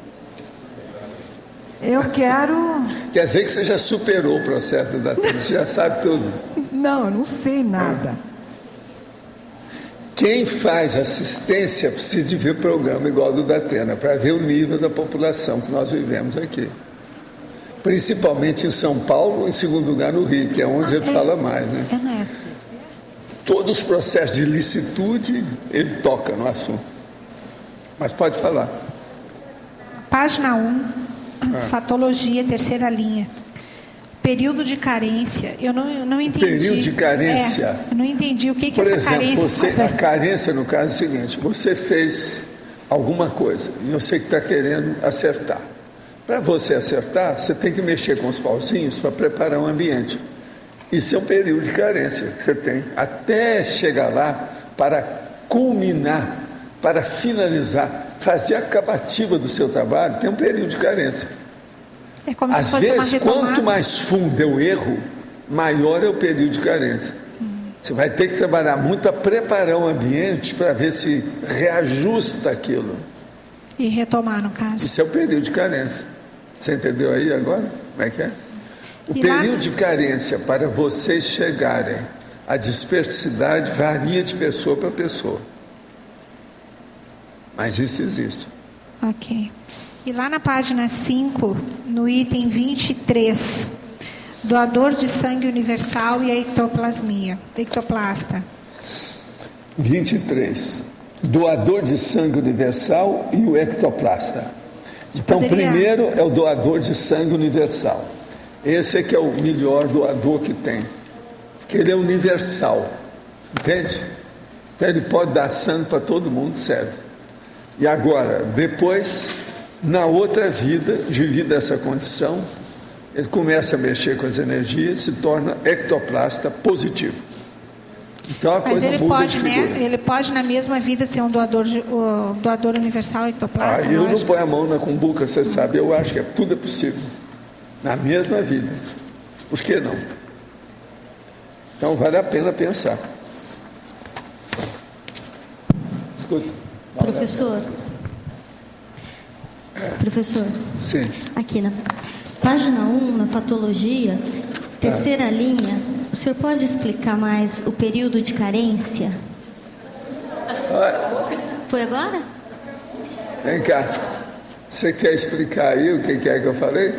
K: Eu quero...
B: Quer dizer que você já superou o processo do Datena, você já sabe tudo.
K: Não, eu não sei nada.
B: Quem faz assistência precisa de ver programa igual ao do Datena, para ver o nível da população que nós vivemos aqui. Principalmente em São Paulo, em segundo lugar no Rio, que é onde ele fala mais, né? Todos os processos de licitude, ele toca no assunto. Mas pode falar.
L: Página 1, fatologia, terceira linha. Período de carência. Eu não entendi.
B: Período de carência.
L: Eu não entendi o que
B: Por
L: essa
B: exemplo,
L: carência...
B: a carência, no caso, é o seguinte: você fez alguma coisa e eu sei que está querendo acertar. Para você acertar, você tem que mexer com os pauzinhos para preparar um ambiente. Isso é um período de carência que você tem, até chegar lá para culminar, para finalizar, fazer a acabativa do seu trabalho, tem um período de carência.
L: É como
B: Às vezes, quanto mais fundo é o erro, maior é o período de carência. Você vai ter que trabalhar muito para preparar o ambiente para ver se reajusta aquilo.
L: E retomar, no caso.
B: Isso é o período de carência. Você entendeu aí agora? Como é que é? O período de carência para vocês chegarem à dispersidade varia de pessoa para pessoa. Mas isso existe.
L: Ok. E lá na página 5, no item 23, doador de sangue universal e a ectoplasta.
B: 23. Doador de sangue universal e o ectoplasta. Então, primeiro é o doador de sangue universal. Esse é que é o melhor doador que tem, porque ele é universal, entende? Então ele pode dar sangue para todo mundo, serve. E agora, depois, na outra vida, devido a essa condição, ele começa a mexer com as energias, se torna ectoplasta positivo. Então a coisa muda de figura.
L: Ele pode na mesma vida ser um doador universal ectoplasta?
B: Eu não ponho a mão na cumbuca, você sabe, eu acho que tudo é possível. Na mesma vida. Por que não? Então vale a pena pensar. Escuta.
M: Professor. Professor.
B: Sim.
M: Aqui na página 1, na fatologia, Terceira linha, o senhor pode explicar mais o período de carência? Foi agora?
B: Vem cá. Você quer explicar aí o que é que eu falei?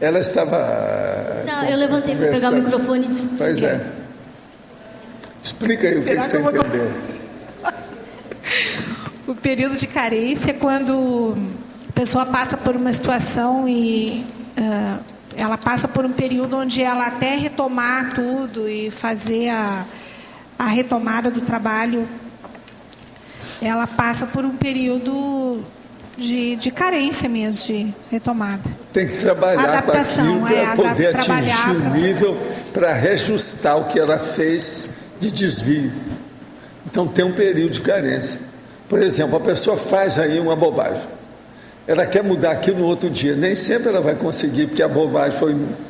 B: Ela estava...
M: Não, eu levantei para pegar o microfone e disse...
B: Pois é. Explica aí o que você entendeu.
L: O período de carência é quando a pessoa passa por uma situação e ela passa por um período onde ela até retomar tudo e fazer a retomada do trabalho, ela passa por um período de carência mesmo, de retomada.
B: Tem que trabalhar com aquilo para poder atingir o nível para reajustar o que ela fez de desvio. Então tem um período de carência. Por exemplo, a pessoa faz aí uma bobagem. Ela quer mudar aquilo no outro dia. Nem sempre ela vai conseguir, porque a bobagem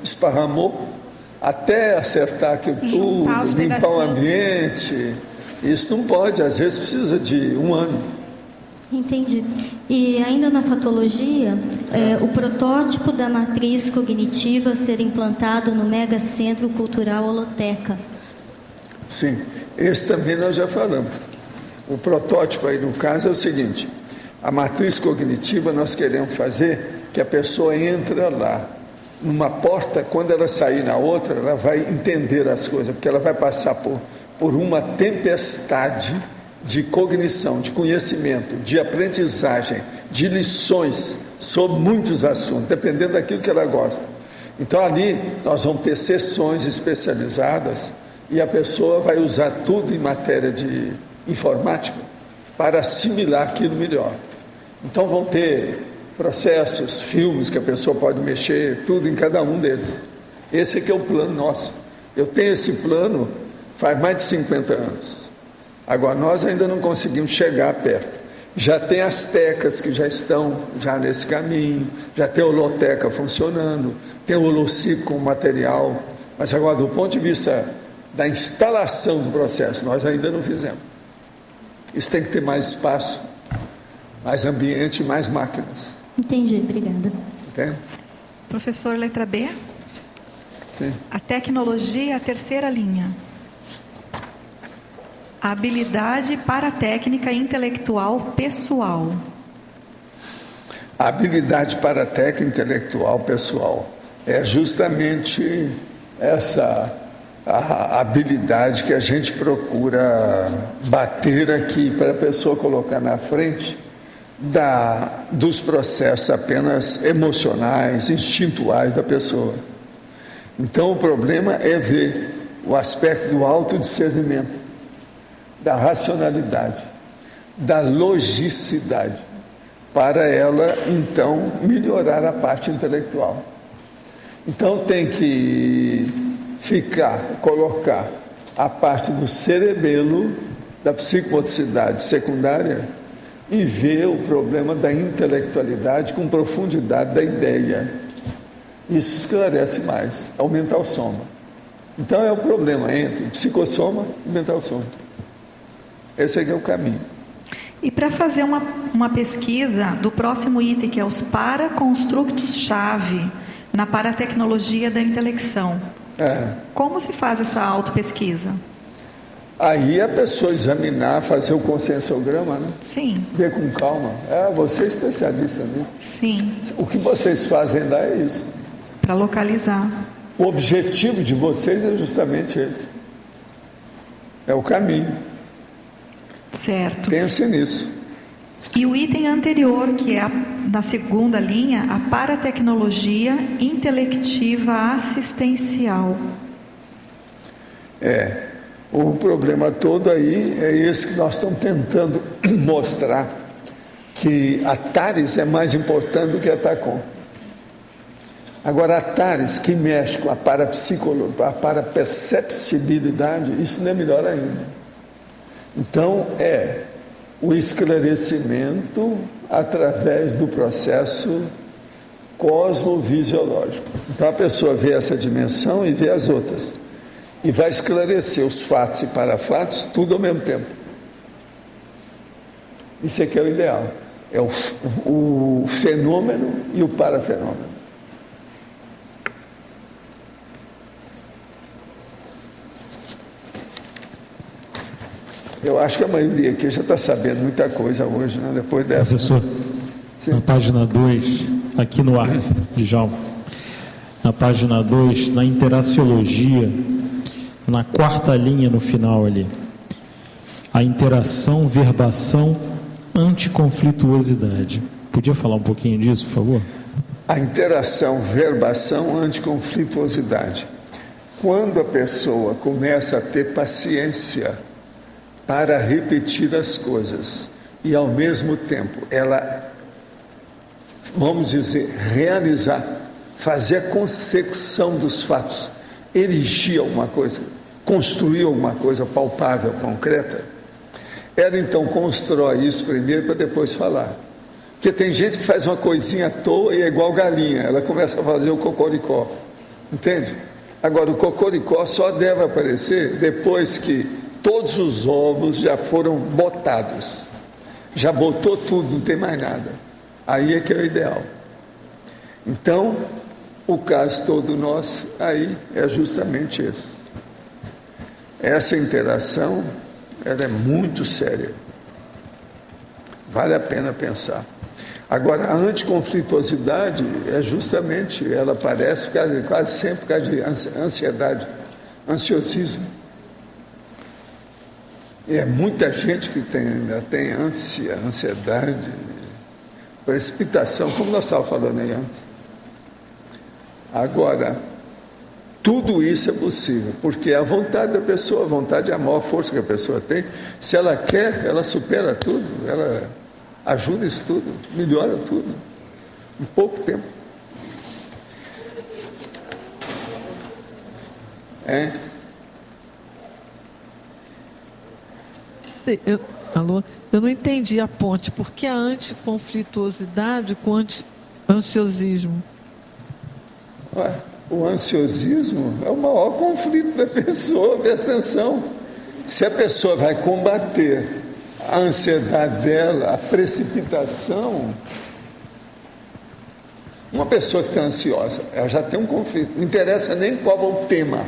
B: esparramou até acertar aquilo tudo, limpar o ambiente. Isso não pode, às vezes precisa de 1 ano.
M: Entendi. E ainda na fatologia, o protótipo da matriz cognitiva ser implantado no Megacentro Cultural Holoteca.
B: Sim, esse também nós já falamos. O protótipo aí no caso é o seguinte: a matriz cognitiva nós queremos fazer que a pessoa entra lá numa porta, quando ela sair na outra, ela vai entender as coisas, porque ela vai passar por uma tempestade de cognição, de conhecimento, de aprendizagem, de lições sobre muitos assuntos, dependendo daquilo que ela gosta. Então ali nós vamos ter sessões especializadas e a pessoa vai usar tudo em matéria de informática para assimilar aquilo melhor. Então vão ter processos, filmes que a pessoa pode mexer, tudo em cada um deles. Esse aqui é o plano nosso. Eu tenho esse plano faz mais de 50 anos. Agora, nós ainda não conseguimos chegar perto. Já tem as tecas que já estão nesse caminho, já tem a holoteca funcionando, tem o holocipo com material, mas agora, do ponto de vista da instalação do processo, nós ainda não fizemos. Isso tem que ter mais espaço, mais ambiente, mais máquinas.
M: Entendi, obrigada.
B: Entende?
N: Professor, letra B.
B: Sim.
N: A tecnologia, a terceira linha. A habilidade paratécnica intelectual pessoal.
B: A habilidade paratécnica intelectual pessoal é justamente essa a habilidade que a gente procura bater aqui para a pessoa colocar na frente dos processos apenas emocionais, instintuais da pessoa. Então o problema é ver o aspecto do autodiscernimento, da racionalidade, da logicidade, para ela, então, melhorar a parte intelectual. Então, tem que colocar a parte do cerebelo, da psicomotricidade secundária, e ver o problema da intelectualidade com profundidade da ideia. Isso esclarece mais, é o mental soma. Então, é o problema entre o psicossoma e o mental soma. Esse aqui é o caminho.
N: E para fazer uma pesquisa do próximo item, que é os paraconstructos-chave na paratecnologia da intelecção, como se faz essa autopesquisa?
B: Aí a pessoa examinar, fazer o consensograma, né?
N: Sim.
B: Ver com calma. Você é especialista nisso.
N: Sim.
B: O que vocês fazem lá é isso.
N: Para localizar.
B: O objetivo de vocês é justamente esse. É o caminho.
N: Certo.
B: Pense nisso.
N: E o item anterior, que é na segunda linha, a paratecnologia intelectiva assistencial.
B: O problema todo aí é esse que nós estamos tentando mostrar, que a TARES é mais importante do que a TACOM. Agora, a TARES, que mexe com a paraperceptibilidade, isso não é melhor ainda. Então, é o esclarecimento através do processo cosmovisiológico. Então, a pessoa vê essa dimensão e vê as outras. E vai esclarecer os fatos e parafatos, tudo ao mesmo tempo. Isso aqui é o ideal. É o fenômeno e o parafenômeno. Eu acho que a maioria aqui já está sabendo muita coisa hoje, né? Depois dessa.
O: Professor, na página 2, aqui no ar, Djalma, na página 2, na interaciologia, na 4ª linha no final ali, a interação, verbação, anticonflituosidade. Podia falar um pouquinho disso, por favor?
B: A interação, verbação, anticonflituosidade. Quando a pessoa começa a ter paciência para repetir as coisas e, ao mesmo tempo, ela, vamos dizer, realizar, fazer a consecução dos fatos, erigir alguma coisa, construir alguma coisa palpável, concreta, ela então constrói isso primeiro para depois falar. Porque tem gente que faz uma coisinha à toa e é igual galinha, ela começa a fazer o cocoricó, entende? Agora, o cocoricó só deve aparecer depois que todos os ovos já foram botados, já botou tudo, não tem mais nada. Aí é que é o ideal. Então, o caso todo nosso aí é justamente esse. Essa interação, ela é muito séria. Vale a pena pensar. Agora, a anticonflituosidade é justamente, ela aparece quase sempre por causa de ansiedade, ansiosismo. E é muita gente que ainda tem ansiedade, precipitação, como nós estávamos falando aí antes. Agora, tudo isso é possível, porque a vontade da pessoa, a vontade é a maior força que a pessoa tem. Se ela quer, ela supera tudo, ela ajuda isso tudo, melhora tudo, em pouco tempo.
D: Eu não entendi a ponte. Por que a anticonflituosidade com ansiosismo?
B: O ansiosismo é o maior conflito da pessoa, presta atenção. Se a pessoa vai combater a ansiedade dela, a precipitação, uma pessoa que está ansiosa, ela já tem um conflito, não interessa nem qual é o tema,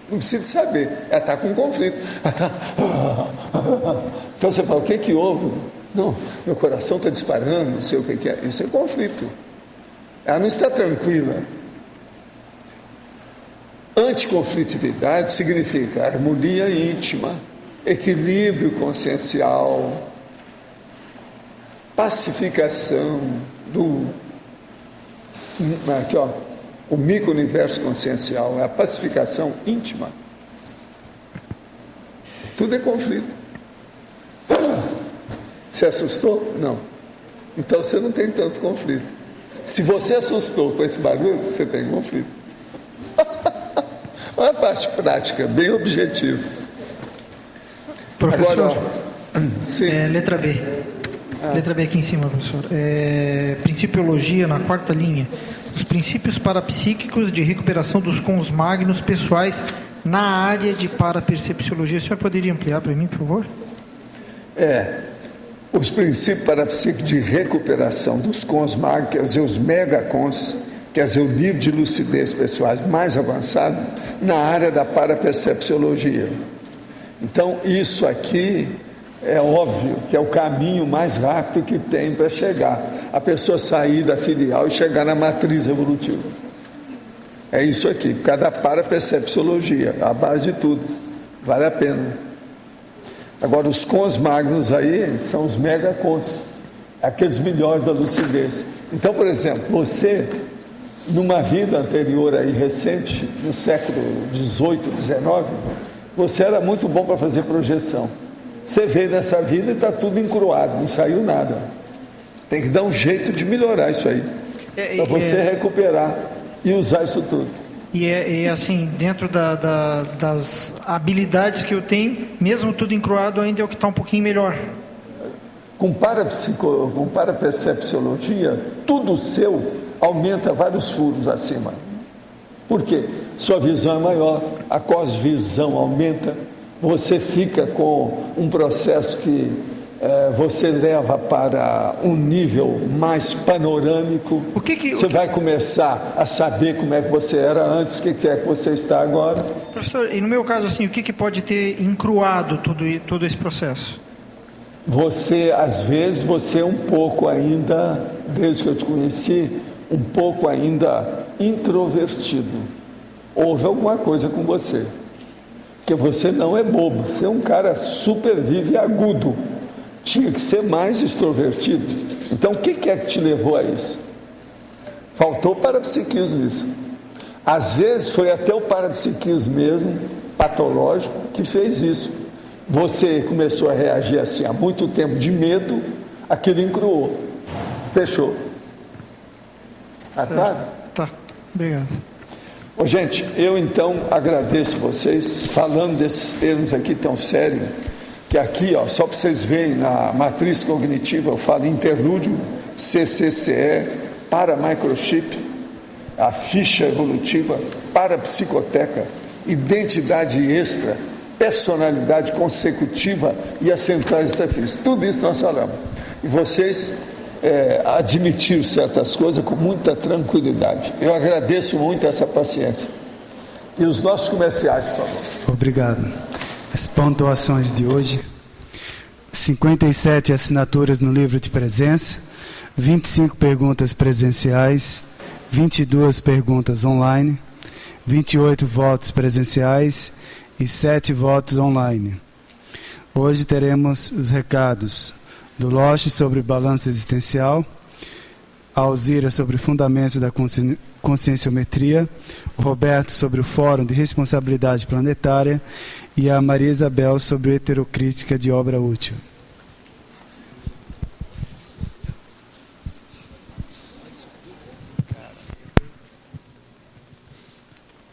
B: não precisa saber, ela está com um conflito, ela está... Então você fala, o que houve? Não, meu coração está disparando, não sei o que é, isso é conflito, ela não está tranquila. Anticonflitividade significa harmonia íntima, equilíbrio consciencial, pacificação aqui, ó, o micro-universo consciencial, é a pacificação íntima. Tudo é conflito. Se assustou? Não. Então você não tem tanto conflito. Se você assustou com esse barulho, você tem conflito. Olha a parte prática, bem objetiva.
P: Professor,
B: agora, sim.
P: Letra B. Letra B aqui em cima, professor. Principiologia, na 4ª linha. Os princípios parapsíquicos de recuperação dos cons magnos pessoais na área de parapercepciologia. O senhor poderia ampliar para mim, por favor?
B: Os princípios parapsíquicos de recuperação dos cons magnos, quer dizer, os megacons, quer dizer, o nível de lucidez pessoais mais avançado na área da parapercepciologia. Então, isso aqui é óbvio que é o caminho mais rápido que tem para chegar. A pessoa sair da filial e chegar na matriz evolutiva. É isso aqui, por causa da parapercepciologia, a base de tudo. Vale a pena. Agora, os cons magnos aí são os megacons, aqueles melhores da lucidez. Então, por exemplo, você, numa vida anterior aí, recente, no século XVIII, XIX, você era muito bom para fazer projeção. Você veio nessa vida e está tudo encruado, não saiu nada. Tem que dar um jeito de melhorar isso aí, para você recuperar e usar isso tudo.
P: E assim, dentro das habilidades que eu tenho, mesmo tudo encruado, ainda é o que está um pouquinho melhor.
B: Com parapercepciologia, tudo seu aumenta vários furos acima. Por quê? Sua visão é maior, a cosvisão aumenta, você fica com um processo que você leva para um nível mais panorâmico. Você vai começar a saber como é que você era antes, o que é que você está agora.
P: Professor, e no meu caso, assim, o que pode ter encruado todo esse processo?
B: Você, às vezes, você é um pouco ainda, desde que eu te conheci, um pouco ainda introvertido. Houve alguma coisa com você. Porque você não é bobo, você é um cara super vivo e agudo. Tinha que ser mais extrovertido. Então, o que é que te levou a isso? Faltou parapsiquismo isso. Às vezes, foi até o parapsiquismo mesmo, patológico, que fez isso. Você começou a reagir assim há muito tempo de medo, aquilo encruou. Fechou. Tá claro?
P: Tá, obrigado.
B: Ô, gente, eu então agradeço vocês, falando desses termos aqui tão sérios, que aqui, ó, só para vocês verem, na matriz cognitiva, eu falo interlúdio, CCCE, para microchip, a ficha evolutiva, para psicoteca, identidade extra, personalidade consecutiva e as centrais extrafísicas. Tudo isso nós falamos. E vocês admitiram certas coisas com muita tranquilidade. Eu agradeço muito essa paciência. E os nossos comerciais, por favor.
Q: Obrigado. As pontuações de hoje: 57 assinaturas no livro de presença, 25 perguntas presenciais, 22 perguntas online, 28 votos presenciais e 7 votos online. Hoje teremos os recados do Loche sobre balanço existencial, a Alzira sobre fundamentos da conscienciometria, o Roberto sobre o Fórum de Responsabilidade Planetária e a Maria Isabel sobre heterocrítica de obra útil.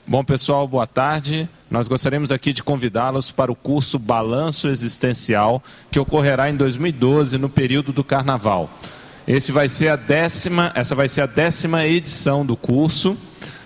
A: Bom, pessoal, boa tarde. Nós gostaríamos aqui de convidá-los para o curso Balanço Existencial, que ocorrerá em 2012, no período do Carnaval. Essa vai ser a 10ª edição do curso,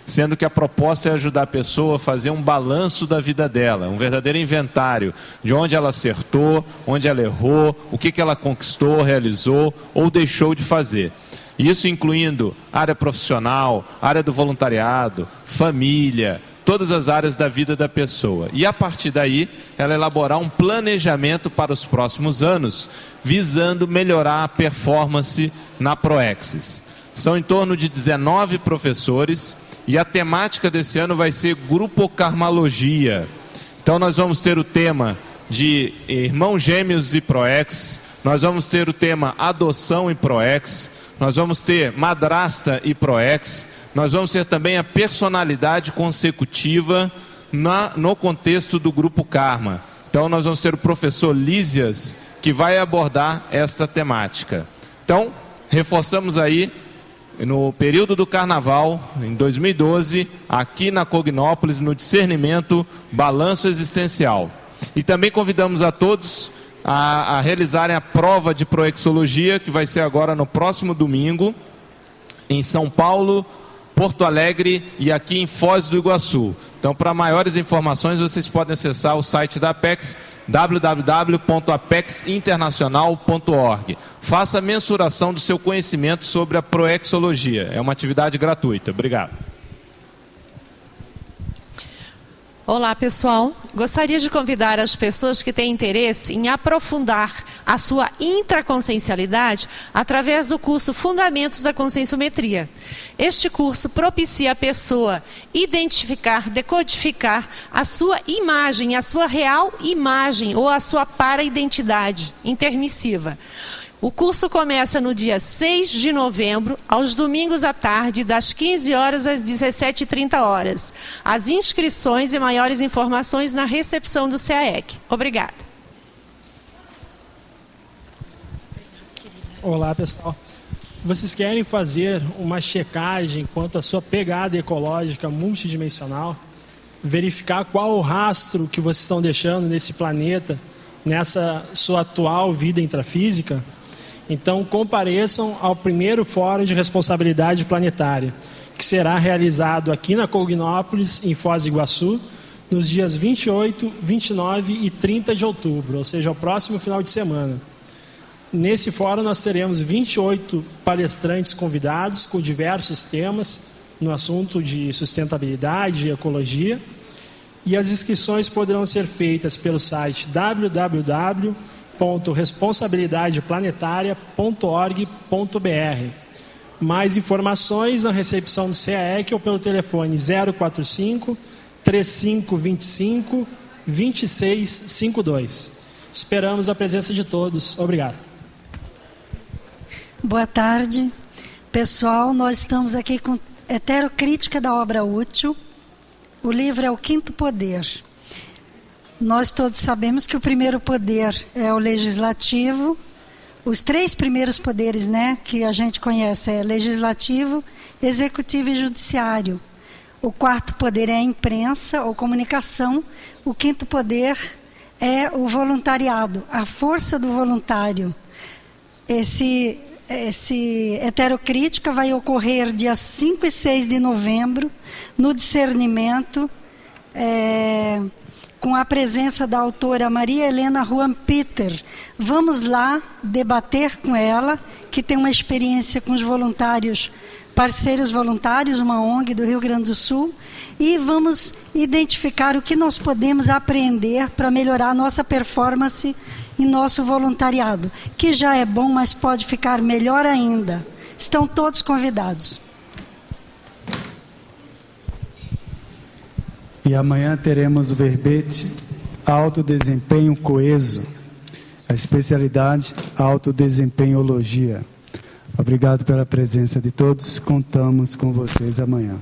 A: sendo que a proposta é ajudar a pessoa a fazer um balanço da vida dela, um verdadeiro inventário de onde ela acertou, onde ela errou, o que ela conquistou, realizou ou deixou de fazer. Isso incluindo área profissional, área do voluntariado, família, todas as áreas da vida da pessoa. E a partir daí, ela elaborar um planejamento para os próximos anos, visando melhorar a performance na Proexis. São em torno de 19 professores e a temática desse ano vai ser Grupokarmalogia. Então nós vamos ter o tema de Irmãos Gêmeos e Proex, nós vamos ter o tema Adoção e Proex, nós vamos ter Madrasta e Proex, nós vamos ter também a personalidade consecutiva no contexto do Grupo Karma. Então nós vamos ter o professor Lísias, que vai abordar esta temática. Então, reforçamos aí, no período do Carnaval, em 2012, aqui na Cognópolis, no Discernimento, Balanço Existencial. E também convidamos a todos a realizarem a prova de proexologia, que vai ser agora no próximo domingo, em São Paulo, Porto Alegre e aqui em Foz do Iguaçu. Então, para maiores informações, vocês podem acessar o site da Apex, www.apexinternacional.org. Faça a mensuração do seu conhecimento sobre a proexologia. É uma atividade gratuita. Obrigado.
R: Olá, pessoal. Gostaria de convidar as pessoas que têm interesse em aprofundar a sua intraconsciencialidade através do curso Fundamentos da Conscienciometria. Este curso propicia a pessoa identificar, decodificar a sua imagem, a sua real imagem ou a sua para-identidade intermissiva. O curso começa no dia 6 de novembro, aos domingos à tarde, das 15 horas às 17h30. As inscrições e maiores informações na recepção do CAEC. Obrigada.
O: Olá, pessoal. Vocês querem fazer uma checagem quanto à sua pegada ecológica multidimensional? Verificar qual o rastro que vocês estão deixando nesse planeta, nessa sua atual vida intrafísica? Então, compareçam ao primeiro Fórum de Responsabilidade Planetária, que será realizado aqui na Cognópolis, em Foz do Iguaçu, nos dias 28, 29 e 30 de outubro, ou seja, o próximo final de semana.
S: Nesse fórum nós teremos 28 palestrantes convidados com diversos temas no assunto de sustentabilidade e ecologia. E as inscrições poderão ser feitas pelo site www.responsabilidadeplanetaria.org.br. Mais informações na recepção do CAEC ou pelo telefone 045 3525 2652. Esperamos a presença de todos. Obrigado.
I: Boa tarde. Pessoal, nós estamos aqui com Heterocrítica da Obra Útil. O livro é O Quinto Poder. Nós todos sabemos que o primeiro poder é o legislativo. Os 3 primeiros poderes, né, que a gente conhece é legislativo, executivo e judiciário. O 4º poder é a imprensa ou comunicação. O 5º poder é o voluntariado, a força do voluntário. Esse Heterocrítica vai ocorrer dia 5 e 6 de novembro, no Discernimento, com a presença da autora Maria Helena Juan Peter. Vamos lá debater com ela, que tem uma experiência com os voluntários, parceiros voluntários, uma ONG do Rio Grande do Sul, e vamos identificar o que nós podemos aprender para melhorar a nossa performance e nosso voluntariado, que já é bom, mas pode ficar melhor ainda. Estão todos convidados.
Q: E amanhã teremos o verbete Alto Desempenho Coeso, a especialidade Autodesempenhologia. Obrigado pela presença de todos, contamos com vocês amanhã.